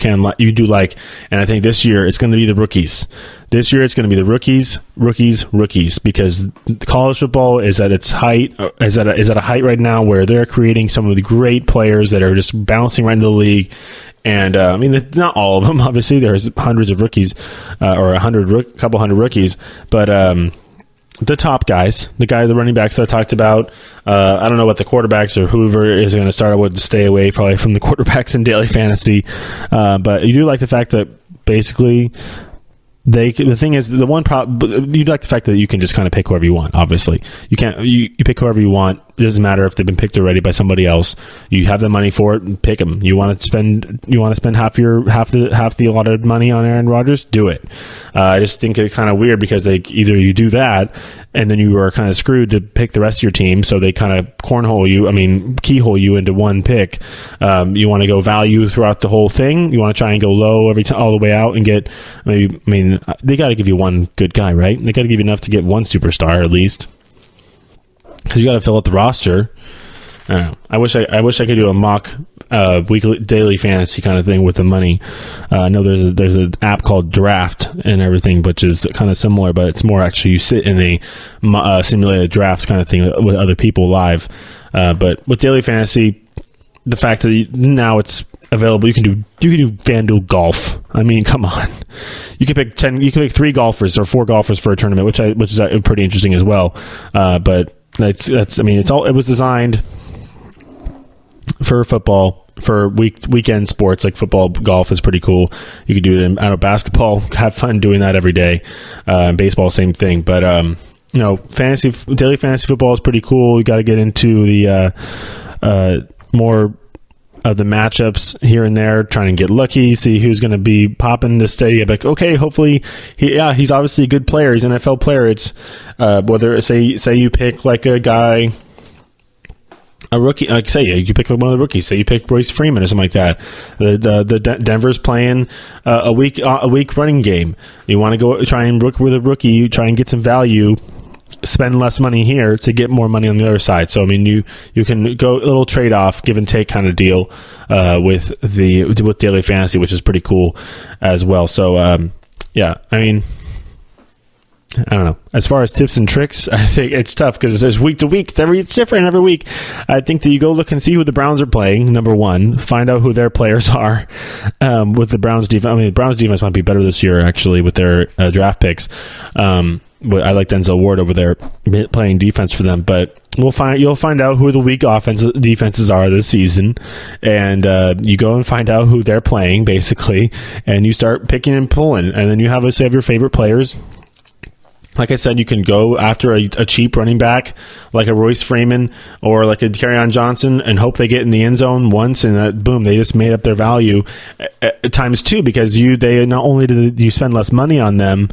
do like, and I think this year it's going to be the rookies. This year it's going to be the rookies, because college football is at its height, is at a height right now where they're creating some of the great players that are just bouncing right into the league. And not all of them. Obviously, there's hundreds of rookies, or couple hundred rookies, but the top guys, the running backs that I talked about. I don't know what the quarterbacks or whoever is going to start. I would stay away probably from the quarterbacks in daily fantasy. But you do like the fact that basically the thing is, the one problem, you like the fact that you can just kind of pick whoever you want. Obviously, you pick whoever you want. It doesn't matter if they've been picked already by somebody else. You have the money for it, pick them. You want to spend half the allotted money on Aaron Rodgers? Do it. I just think it's kind of weird because either you do that and then you are kind of screwed to pick the rest of your team. So they kind of keyhole you into one pick. You want to go value throughout the whole thing. You want to try and go low all the way out and get they got to give you one good guy, right? They got to give you enough to get one superstar at least, because you got to fill out the roster. I don't know. I wish I could do a mock weekly, daily fantasy kind of thing with the money. I know there's an app called Draft and everything, which is kind of similar, but it's more actually you sit in a simulated draft kind of thing with other people live. But with daily fantasy, the fact that now it's available, you can do FanDuel golf. I mean, come on, you can pick 3 golfers or 4 golfers for a tournament, which is pretty interesting as well. But that's I mean, it was designed for football, for weekend sports like football. Golf is pretty cool. You could do it out of basketball, have fun doing that every day. Baseball, same thing. But daily fantasy football is pretty cool. You got to get into the more of the matchups here and there, trying to get lucky, see who's going to be popping this day. Like, okay, hopefully he's obviously a good player. He's an NFL player. It's whether say you pick like a guy, a rookie, like say you pick one of the rookies. Say you pick Royce Freeman or something like that. The Denver's playing a week running game. You want to go try and look with a rookie. You try and get some value. Spend less money here to get more money on the other side. So I mean, you can go a little trade off, give and take kind of deal with daily fantasy, which is pretty cool as well. So I mean, I don't know. As far as tips and tricks, I think it's tough because there's week to week. It's different every week. I think that you go look and see who the Browns are playing, number one. Find out who their players are with the Browns defense. I mean, the Browns defense might be better this year, actually, with their draft picks. I like Denzel Ward over there playing defense for them. But you'll find out who the weak defenses are this season. And you go and find out who they're playing, basically. And you start picking and pulling. And then you have your favorite players. Like I said, you can go after a cheap running back like a Royce Freeman or like a Kerryon Johnson and hope they get in the end zone once, and boom, they just made up their value times 2 because they not only did you spend less money on them,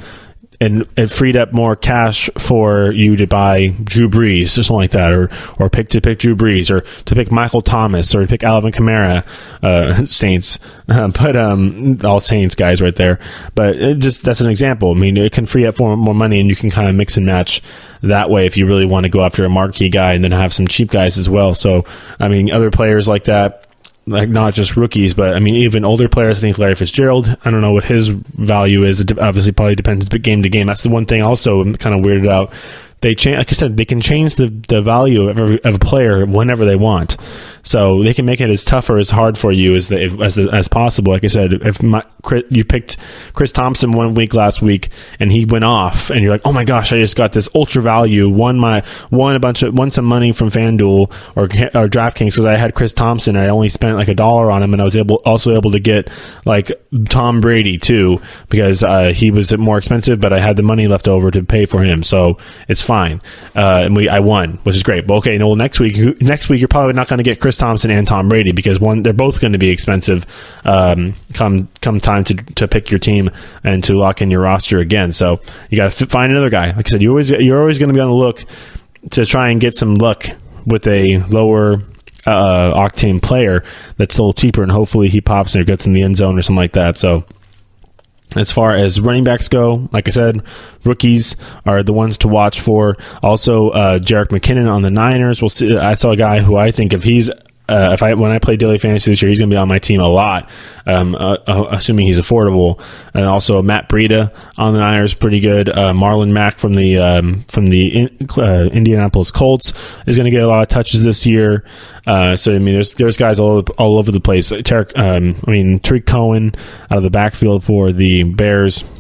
and it freed up more cash for you to buy Drew Brees or something like that, or to pick Drew Brees, or to pick Michael Thomas, or to pick Alvin Kamara, Saints, but all Saints guys right there. But that's an example. I mean, it can free up more money, and you can kind of mix and match that way if you really want to go after a marquee guy and then have some cheap guys as well. So, I mean, other players like that. Like not just rookies, but I mean even older players. I think Larry Fitzgerald, I don't know what his value is. It obviously probably depends game to game. That's the one thing also I'm kind of weirded out. They change, like I said, they can change the value of a player whenever they want. So they can make it as tough or as hard for you as possible. Like I said, if you picked Chris Thompson 1 week last week and he went off, and you're like, oh my gosh, I just got this ultra value, won some money from FanDuel or DraftKings because I had Chris Thompson and I only spent like $1 on him, and I was also able to get like Tom Brady too because he was more expensive, but I had the money left over to pay for him, so it's fine. And I won, which is great. But okay, no, next week you're probably not going to get Chris Thompson and Tom Brady because they're both going to be expensive come time to pick your team and to lock in your roster again. So you got to find another guy. Like I said, you're always going to be on the look to try and get some luck with a lower octane player that's a little cheaper, and hopefully he pops and gets in the end zone or something like that. So as far as running backs go, like I said, rookies are the ones to watch for. Also, Jerick McKinnon on the Niners. We'll see. I saw a guy who I think when I play daily fantasy this year, he's going to be on my team a lot, assuming he's affordable. And also Matt Breida on the Niners, pretty good. Marlon Mack from the Indianapolis Colts is going to get a lot of touches this year. So I mean, there's guys all over the place. Tariq Cohen out of the backfield for the Bears.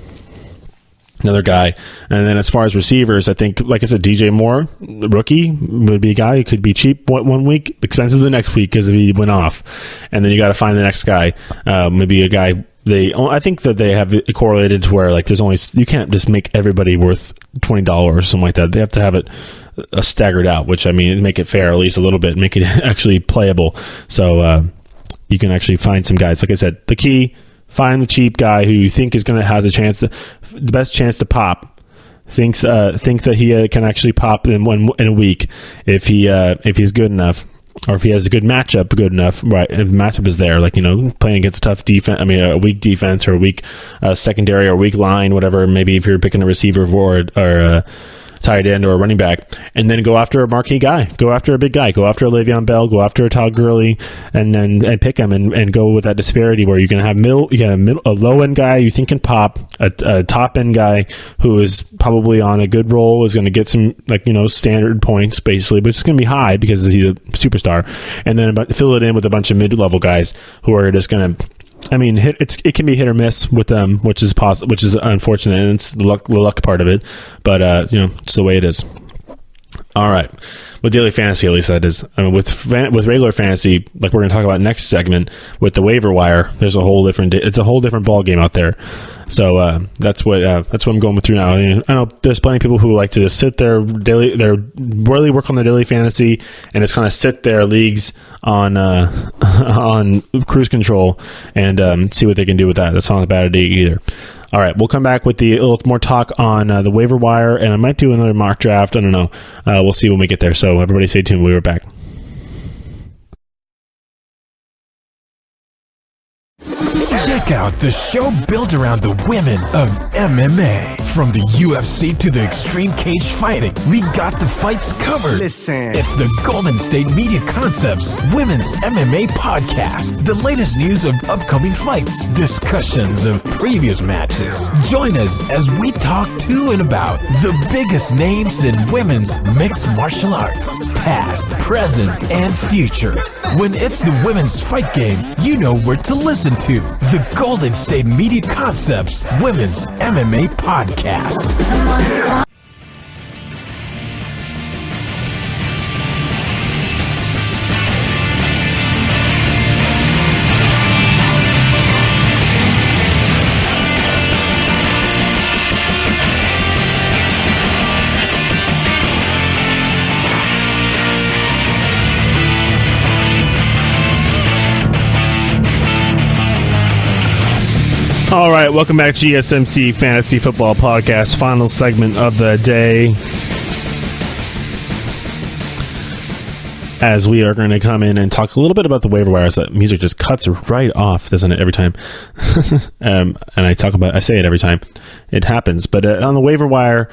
Another guy. And then as far as receivers, I think, like I said, DJ Moore, rookie, would be a guy who could be cheap 1 week, expensive the next week because he went off. And then you got to find the next guy. Maybe a guy I think that they have it correlated to where like you can't just make everybody worth $20 or something like that. They have to have it staggered out, which I mean, make it fair at least a little bit, make it actually playable. So you can actually find some guys. Like I said, the key. Find the cheap guy who you think has the best chance to pop. Think that he can actually pop in a week if he's good enough, or if he has a good matchup good enough. Right, if the matchup is there, like playing against tough defense. I mean, a weak defense or a weak secondary or weak line, whatever. Maybe if you're picking a receiver or tight end or a running back, and then go after a marquee guy, go after a big guy, go after a Le'Veon Bell, go after a Todd Gurley, and pick him and go with that disparity where you can have a low end guy you think can pop, a top end guy who is probably on a good roll, is going to get some standard points basically, but it's going to be high because he's a superstar, and then fill it in with a bunch of mid level guys who are just going to. It can be hit or miss with them, which is unfortunate, and it's the luck part of it. But it's the way it is. All right, with daily fantasy, at least that is. With regular fantasy, like we're going to talk about next segment with the waiver wire. It's a whole different ball game out there. So that's what I'm going through now. I know there's plenty of people who like to just sit there really work on their daily fantasy and just kind of sit their leagues on cruise control and see what they can do with that. That's not a bad idea either. All right, we'll come back with a little more talk on the waiver wire, and I might do another mock draft. I don't know. We'll see when we get there. So everybody stay tuned. We'll be right back. Check out the show built around the women of MMA. From the UFC to the extreme cage fighting, we got the fights covered. Listen. It's the Golden State Media Concepts Women's MMA Podcast. The latest news of upcoming fights, discussions of previous matches. Join us as we talk to and about the biggest names in women's mixed martial arts, past, present, and future. When it's the women's fight game, you know where to listen to. The Golden State Media Concepts Women's MMA Podcast. All right, welcome back to GSMC Fantasy Football Podcast, final segment of the day. As we are going to come in and talk a little bit about the waiver wires. That music just cuts right off, doesn't it, every time? And I say it every time it happens. But on the waiver wire,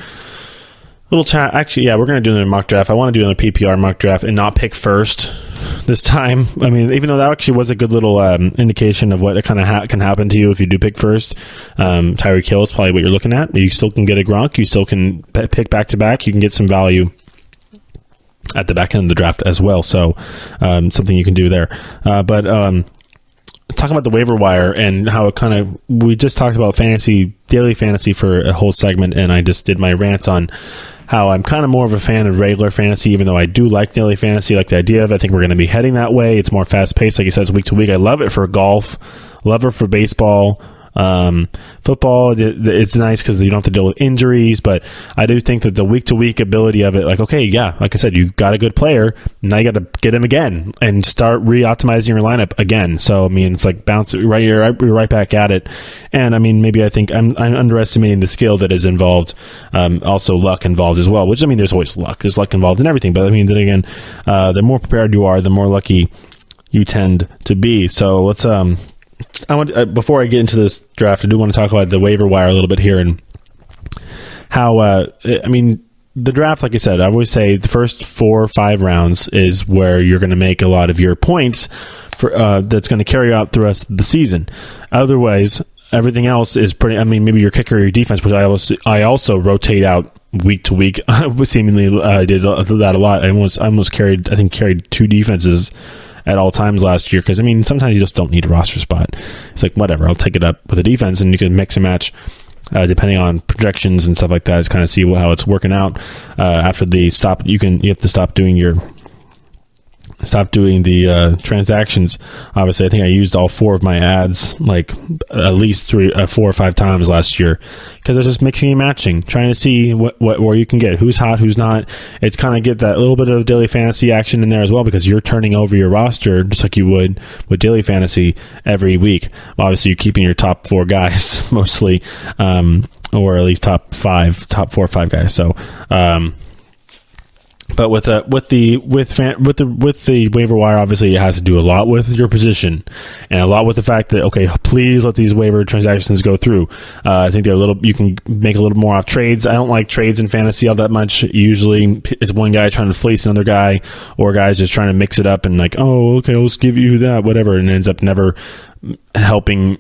little chat. Actually, yeah, we're going to do another mock draft. I want to do another PPR mock draft and not pick first this time. I mean, even though that actually was a good little indication of what kind of can happen to you if you do pick first. Tyreek Hill is probably what you're looking at. You still can get a Gronk. You still can pick back to back. You can get some value at the back end of the draft as well. So something you can do there. But talk about the waiver wire and how it we just talked about daily fantasy for a whole segment, and I just did my rant on how I'm kind of more of a fan of regular fantasy, even though I do like daily fantasy, like the idea of it. I think we're going to be heading that way. It's more fast-paced, like you said, it's week to week. I love it for golf, love it for baseball. Football, it's nice because you don't have to deal with injuries, but I do think that the week-to-week ability of it, like I said, you got a good player, now you got to get him again and start re-optimizing your lineup again. So, I mean, it's like bounce you're right back at it. And, I mean, maybe I think I'm underestimating the skill that is involved, also luck involved as well, which, I mean, there's always luck. There's luck involved in everything, but, I mean, then again, the more prepared you are, the more lucky you tend to be. So, let's before I get into this draft, I do want to talk about the waiver wire a little bit here and how, the draft, like I said, I always say the first 4 or 5 rounds is where you're going to make a lot of your points for that's going to carry out the rest of the season. Otherwise, everything else is pretty, maybe your kicker or your defense, which I also rotate out week to week. Seemingly, I did that a lot. I almost carried 2 defenses at all times last year, because sometimes you just don't need a roster spot. It's like, whatever, I'll take it up with a defense, and you can mix and match depending on projections and stuff like that. Just kind of see how it's working out. After the stop, you have to stop doing the transactions. Obviously, I think I used all 4 of my ads like at least 4 or 5 times last year, because it's just mixing and matching, trying to see where you can get who's hot, who's not. It's kind of get that little bit of daily fantasy action in there as well, because you're turning over your roster just like you would with daily fantasy every week. Obviously, you're keeping your top 4 guys mostly, or at least top 4 or 5 guys. So But with the waiver wire, obviously it has to do a lot with your position and a lot with the fact that, okay, please let these waiver transactions go through. I think you can make a little more off trades. I don't like trades in fantasy all that much. Usually it's one guy trying to fleece another guy, or guys just trying to mix it up and like, oh, okay, let's give you that, whatever, and it ends up never helping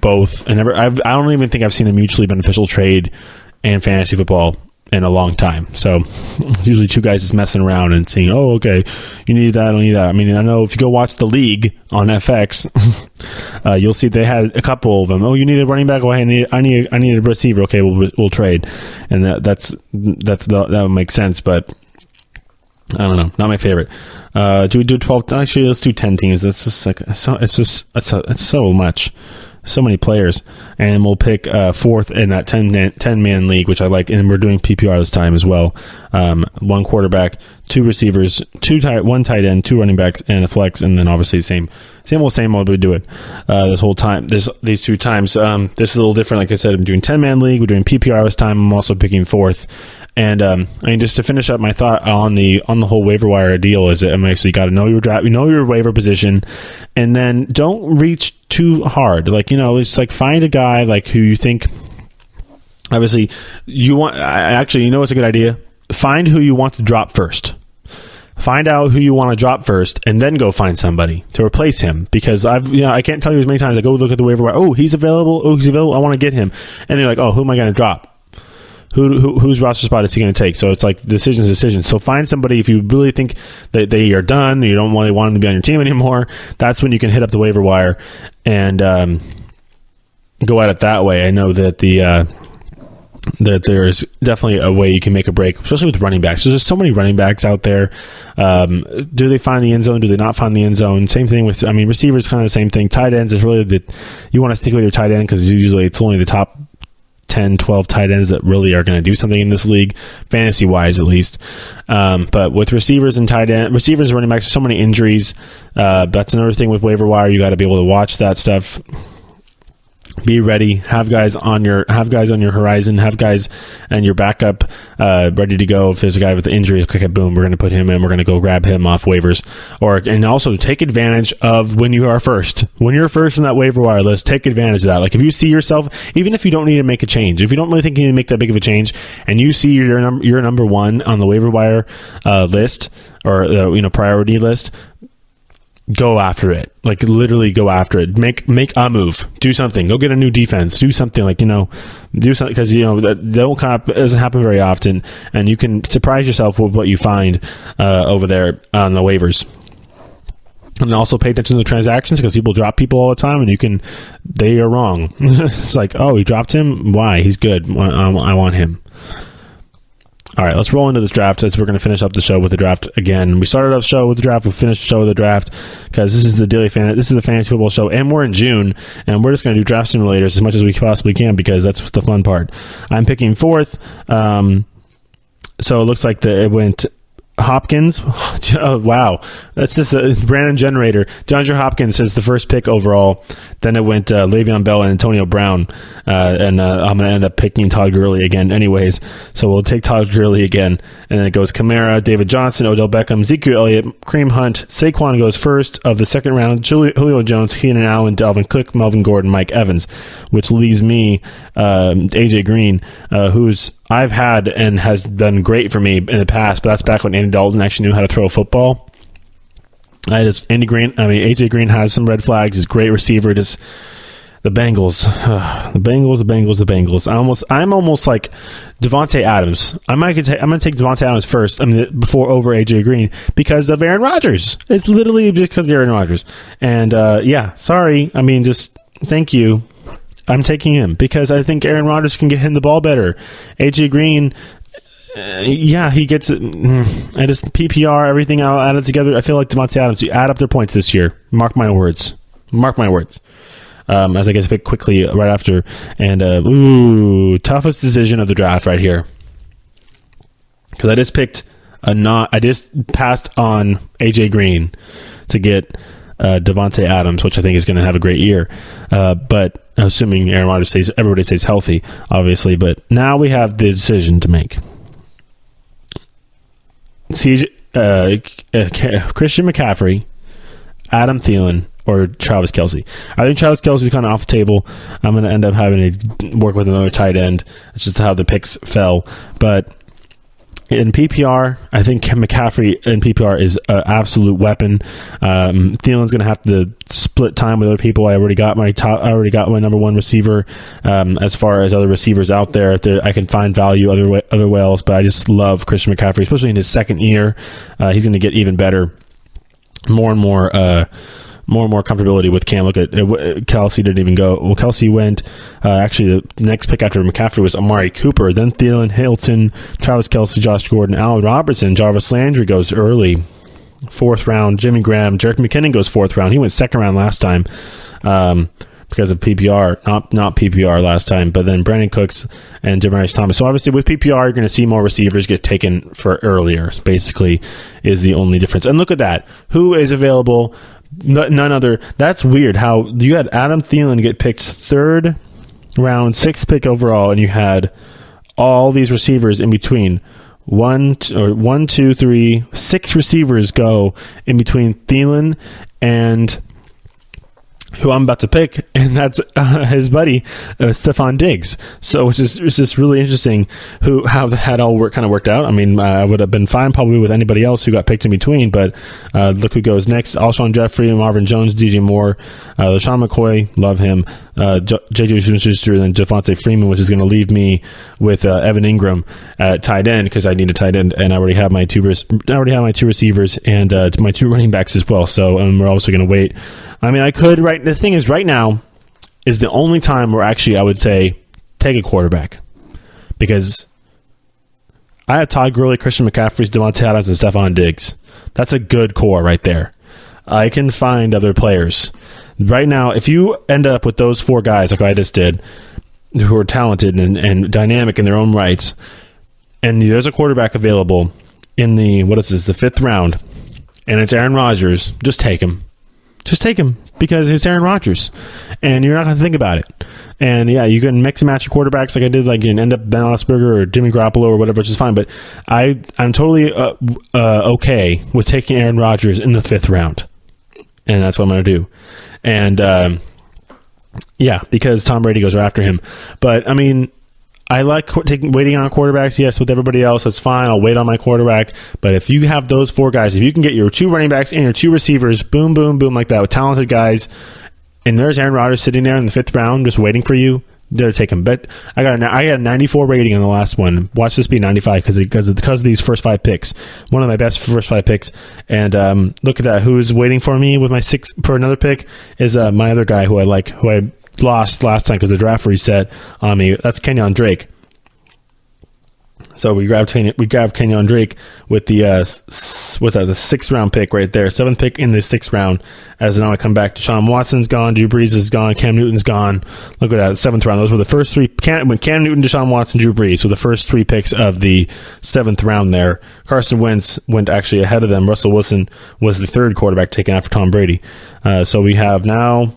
both. And I don't even think I've seen a mutually beneficial trade in fantasy football in a long time. So it's usually two guys just messing around and saying, oh, okay, you need that, I don't need that. I mean, I know if you go watch The League on FX, you'll see they had a couple of them. Oh, you need a running back? Oh, I need a receiver. Okay, we'll trade. And that would make sense, but I don't know. Not my favorite. Do we do 12? Actually, let's do 10 teams. It's just like, it's so much. So many players, and we'll pick fourth in that 10-man league, which I like, and we're doing PPR this time as well. One quarterback, two receivers, one tight end, two running backs, and a flex, and then obviously same old we do it this whole time. These two times. This is a little different. Like I said, I'm doing 10-man league. We're doing PPR this time. I'm also picking fourth. And I mean, just to finish up my thought on the whole waiver wire deal, is that you got to know your draft, your waiver position, and then don't reach too hard. Like, it's like find a guy like who you think. Obviously, you want. Actually, it's a good idea. Find who you want to drop first. Find out who you want to drop first, and then go find somebody to replace him. Because I can't tell you as many times I go look at the waiver wire. Oh, he's available. Oh, he's available. I want to get him. And you're like, oh, who am I going to drop? Whose roster spot is he going to take? So it's like decisions. So find somebody if you really think that they are done, you don't really want them to be on your team anymore. That's when you can hit up the waiver wire and go at it that way. I know that that there's definitely a way you can make a break, especially with running backs. There's just so many running backs out there. Do they find the end zone? Do they not find the end zone? Same thing with, receivers, kind of the same thing. Tight ends is really you want to stick with your tight end because usually it's only the top 10, 12 tight ends that really are going to do something in this league, fantasy-wise at least. But with receivers and receivers and running backs, so many injuries. That's another thing with waiver wire. You got to be able to watch that stuff. Be ready. Have guys on your horizon. Have guys and your backup ready to go. If there's a guy with the injury, okay, boom, we're going to put him in. We're going to go grab him off waivers. And also take advantage of when you are first. When you're first in that waiver wire list, take advantage of that. Like if you see yourself, even if you don't need to make a change, if you don't really think you need to make that big of a change, and you see you're number one on the waiver wire list or priority list, go after it. Like literally go after it. Make a move. Do something. Go get a new defense. Do something do something because that doesn't happen very often, and you can surprise yourself with what you find over there on the waivers. And also pay attention to the transactions because people drop people all the time, and they are wrong. It's like, oh, he dropped him. Why? He's good. I want him. All right, let's roll into this draft as we're going to finish up the show with the draft again. We started off the show with the draft. We'll finish the show with the draft because this is the fantasy football show, and we're in June, and we're just going to do draft simulators as much as we possibly can because that's the fun part. I'm picking fourth, so it looks like it went Hopkins. Oh, wow. That's just a random generator. DeAndre Hopkins is the first pick overall. Then it went Le'Veon Bell and Antonio Brown. And I'm going to end up picking Todd Gurley again anyways. So we'll take Todd Gurley again. And then it goes Kamara, David Johnson, Odell Beckham, Ezekiel Elliott, Kareem Hunt. Saquon goes first of the second round. Julio Jones, Keenan Allen, Dalvin Cook, Melvin Gordon, Mike Evans. Which leaves me AJ Green, who's I've had and has done great for me in the past, but that's back when Andy Dalton actually knew how to throw a football. AJ Green has some red flags. He's a great receiver. Just the Bengals. The Bengals. I'm almost like Devontae Adams. I'm going to take Devontae Adams first. Before over AJ Green because of Aaron Rodgers. It's literally because of Aaron Rodgers. And sorry. Just thank you. I'm taking him because I think Aaron Rodgers can get him the ball better. AJ Green, he gets it. I just PPR, everything I'll add it together. I feel like Devontae Adams, you add up their points this year. Mark my words. As I get to pick quickly right after. And, toughest decision of the draft right here. Because I just passed on AJ Green to get Devontae Adams, which I think is going to have a great year. But assuming Aaron Rodgers everybody stays healthy, obviously. But now we have the decision to make. Christian McCaffrey, Adam Thielen, or Travis Kelce. I think Travis Kelce is kind of off the table. I'm going to end up having to work with another tight end. It's just how the picks fell. But in PPR, I think McCaffrey in PPR is an absolute weapon. Thielen's going to have to split time with other people. I already got my number one receiver. As far as other receivers out there, I can find value other ways. But I just love Christian McCaffrey, especially in his second year. He's going to get even better. More and more comfortability with Cam. Look at Kelce didn't even go. Well, Kelce went. Actually, the next pick after McCaffrey was Amari Cooper. Then Thielen, Hilton, Travis Kelce, Josh Gordon, Allen Robertson, Jarvis Landry goes early, 4th round. Jimmy Graham, Jerick McKinnon goes 4th round. He went 2nd round last time because of PPR, not PPR last time. But then Brandon Cooks and Demaryius Thomas. So obviously with PPR, you're going to see more receivers get taken for earlier. Basically, is the only difference. And look at that. Who is available? None other. That's weird how you had Adam Thielen get picked 3rd round, 6th pick overall, and you had all these receivers in between. 1, 2, 3, 6 receivers go in between Thielen and who I'm about to pick, and that's his buddy Stephon Diggs. So it's just really interesting how that all worked out. I mean, I would have been fine probably with anybody else who got picked in between, but look who goes next: Alshon Jeffrey, Marvin Jones, DJ Moore, LaShawn McCoy, love him, JJ Smith-Schuster, and then Devontae Freeman, which is going to leave me with Evan Ingram at tight end because I need a tight end, and I already have my two receivers and my 2 running backs as well. So we're also going to wait. I mean, I could the thing is, right now is the only time where actually I would say take a quarterback, because I have Todd Gurley, Christian McCaffrey, Devontae Adams, and Stephon Diggs. That's a good core right there. I can find other players. Right now, if you end up with those 4 guys like I just did, who are talented and dynamic in their own rights, and there's a quarterback available in the 5th round, and it's Aaron Rodgers, just take him. Just take him because it's Aaron Rodgers, and you're not going to think about it. And yeah, you can mix and match your quarterbacks like I did, like you can end up Ben Roethlisberger or Jimmy Garoppolo or whatever, which is fine. But I'm totally okay with taking Aaron Rodgers in the 5th round, and that's what I'm going to do. And yeah, because Tom Brady goes right after him. But I mean, I like waiting on quarterbacks. Yes, with everybody else, that's fine. I'll wait on my quarterback. But if you have those 4 guys, if you can get your 2 running backs and your 2 receivers, boom, boom, boom, like that, with talented guys, and there's Aaron Rodgers sitting there in the 5th round just waiting for you, they're taking. But I got a 94 rating on the last one. Watch this be 95 because of these first 5 picks. One of my best first 5 picks. And look at that. Who's waiting for me with my 6 for another pick is my other guy who I like, who I lost last time because the draft reset on me. That's Kenyon Drake. So we grabbed Kenyon Drake with the the 6th round pick right there, 7th pick in the 6th round. As now I come back, Deshaun Watson's gone, Drew Brees is gone, Cam Newton's gone. Look at that, 7th round. Those were the first 3. Cam Newton, Deshaun Watson, Drew Brees were the first 3 picks of the 7th round there. Carson Wentz went actually ahead of them. Russell Wilson was the 3rd quarterback taken after Tom Brady. So we have now.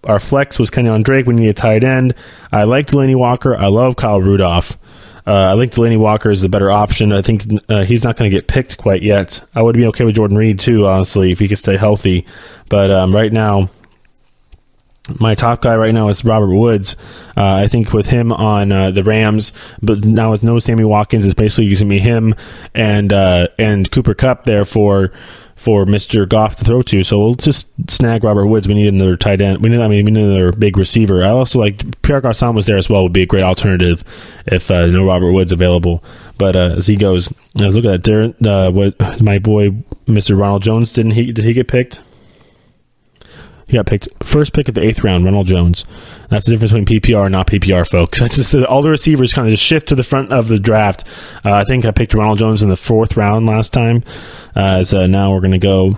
Our flex was Kenyon Drake. We need a tight end. I like Delaney Walker. I love Kyle Rudolph. I think Delaney Walker is the better option. I think he's not going to get picked quite yet. I would be okay with Jordan Reed too, honestly, if he could stay healthy. But right now, my top guy right now is Robert Woods. I think with him on the Rams, but now with no Sammy Watkins, it's basically using me him and Cooper Kupp there for Mr. Goff to throw to. So we'll just snag Robert Woods. We need another tight end. We need another big receiver. I also like Pierre Garçon was there as well. Would be a great alternative if no Robert Woods available. But as he goes, let's look at that. What my boy Mr. Ronald Jones did he get picked? He got picked first pick of the 8th round, Ronald Jones. That's the difference between PPR and not PPR, folks. That's just all the receivers kind of just shift to the front of the draft. I think I picked Ronald Jones in the 4th round last time. So now we're going to go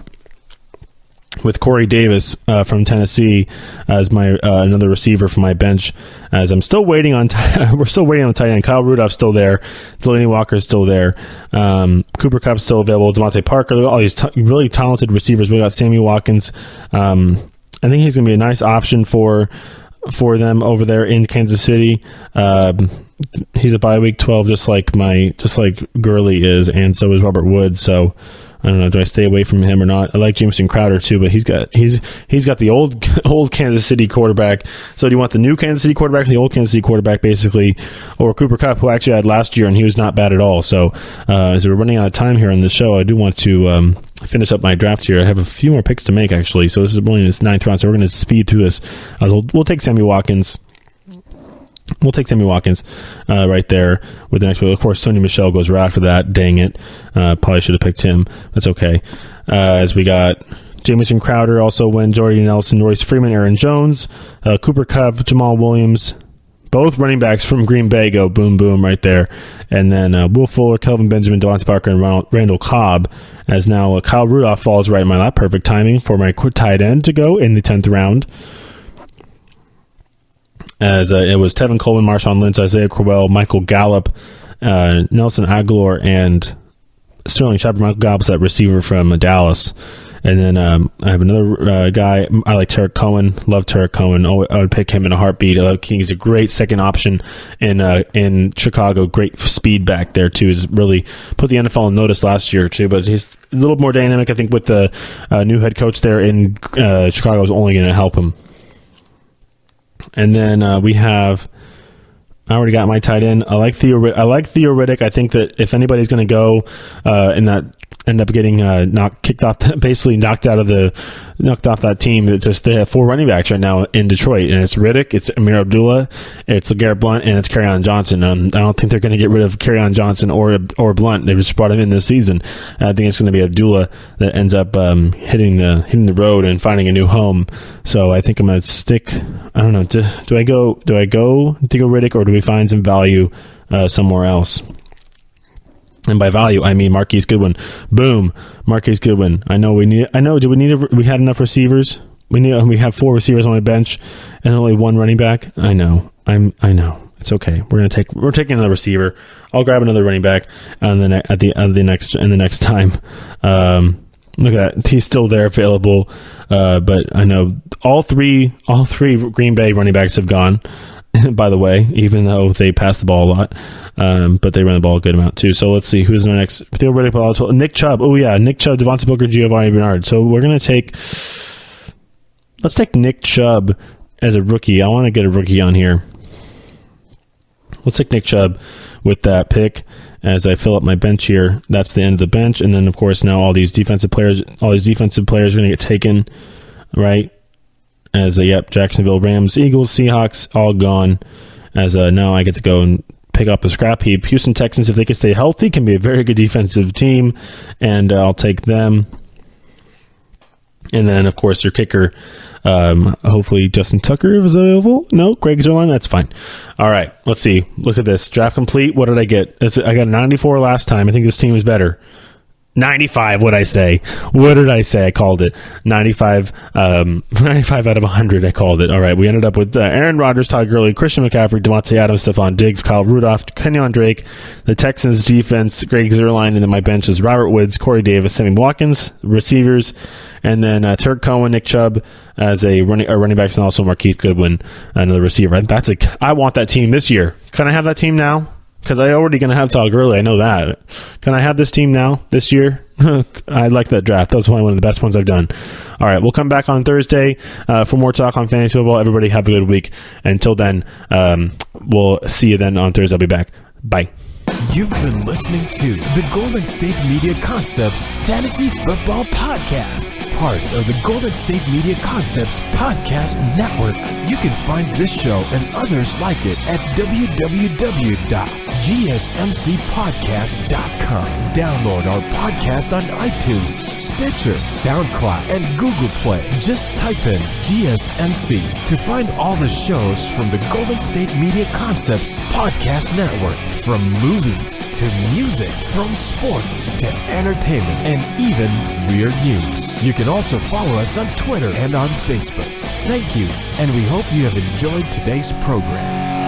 with Corey Davis from Tennessee as my another receiver for my bench. As I'm still waiting on, we're still waiting on the tight end. Kyle Rudolph's still there. Delaney Walker's still there. Cooper Kupp's still available. Devontae Parker. All these really talented receivers. We got Sammy Watkins. I think he's going to be a nice option for for them over there in Kansas City. He's a bye week 12, just like Gurley is, and so is Robert Woods. So I don't know. Do I stay away from him or not? I like Jameson Crowder too, but he's got the old Kansas City quarterback. So do you want the new Kansas City quarterback, or the old Kansas City quarterback, basically, or Cooper Kupp, who I actually had last year, and he was not bad at all. So as we're running out of time here on the show, I do want to finish up my draft here. I have a few more picks to make actually. So this is only this 9th round, so we're going to speed through this. We'll take Sammy Watkins. Right there with the next pick. Of course, Sony Michel goes right after that. Dang it. Probably should have picked him. That's okay. As we got Jamison Crowder, also went Jordy Nelson, Royce Freeman, Aaron Jones, Cooper Kupp, Jamal Williams. Both running backs from Green Bay go boom, boom right there. And then Will Fuller, Kelvin Benjamin, Devontae Parker, and Randall Cobb. As now Kyle Rudolph falls right in my lap. Perfect timing for my tight end to go in the 10th round. As it was Tevin Coleman, Marshawn Lynch, Isaiah Crowell, Michael Gallup, Nelson Aguilar, and Sterling Shepard. Michael Gallup's that receiver from Dallas. And then I have another guy. I like Tarek Cohen. Love Tarek Cohen. I would pick him in a heartbeat. He's a great second option in Chicago. Great speed back there, too. He's really put the NFL on notice last year, too. But he's a little more dynamic. I think with the new head coach there in Chicago is only going to help him. And then we have, I already got my tight end. I like Theo Riddick. I think that if anybody's going to go in that end up getting knocked off that team, it's just they have 4 running backs right now in Detroit, and it's Riddick, it's Amir Abdullah, it's LeGarrette Blount, and it's Kerryon Johnson. I don't think they're going to get rid of Kerryon Johnson or Blount. They just brought him in this season. I think it's going to be Abdullah that ends up hitting the road and finding a new home. So I think I'm going to stick. I don't know. Do I go Riddick, or do we find some value somewhere else? And by value, I mean Marquise Goodwin. Boom, Marquise Goodwin. We had enough receivers. We have 4 receivers on my bench and only 1 running back. I know. It's okay. We're taking another receiver. I'll grab another running back and then at the next time. Look at that. He's still there available. But I know all three Green Bay running backs have gone. By the way, even though they pass the ball a lot, but they run the ball a good amount too. So let's see who's in our next. Theo Riddick, Nick Chubb. Oh yeah, Nick Chubb, Devontae Booker, Giovanni Bernard. So we're gonna let's take Nick Chubb as a rookie. I want to get a rookie on here. Let's take Nick Chubb with that pick as I fill up my bench here. That's the end of the bench, and then of course now all these defensive players are gonna get taken, right? As Jacksonville, Rams, Eagles, Seahawks, all gone. As now I get to go and pick up the scrap heap. Houston Texans, if they can stay healthy, can be a very good defensive team, and I'll take them. And then, of course, your kicker, hopefully Justin Tucker is available. No, Greg Zuerlein, that's fine. All right, let's see. Look at this. Draft complete. What did I get? I got 94 last time. I think this team is better. 95, what'd I say? What did I say? I called it 95 out of 100. I called it. All right, we ended up with Aaron Rodgers, Todd Gurley, Christian McCaffrey, Devontae Adams, Stephon Diggs, Kyle Rudolph, Kenyon Drake, the Texans defense, Greg Zuerlein, and then my bench is Robert Woods, Corey Davis, Sammy Watkins, receivers, and then Tarek Cohen, Nick Chubb as a running backs, and also Marquise Goodwin, another receiver. I want that team this year. Can I have that team now? Because I'm already going to have Todd Gurley. I know that. Can I have this team now, this year? I like that draft. That was one of the best ones I've done. All right, we'll come back on Thursday for more talk on fantasy football. Everybody have a good week. Until then, we'll see you then on Thursday. I'll be back. Bye. You've been listening to the Golden State Media Concepts Fantasy Football Podcast, part of the Golden State Media Concepts Podcast Network. You can find this show and others like it at www.gsmcpodcast.com. Download our podcast on iTunes, Stitcher, SoundCloud, and Google Play. Just type in GSMC to find all the shows from the Golden State Media Concepts Podcast Network. From movies to music, from sports to entertainment, and even weird news. You can also follow us on Twitter and on Facebook. Thank you, and we hope you have enjoyed today's program.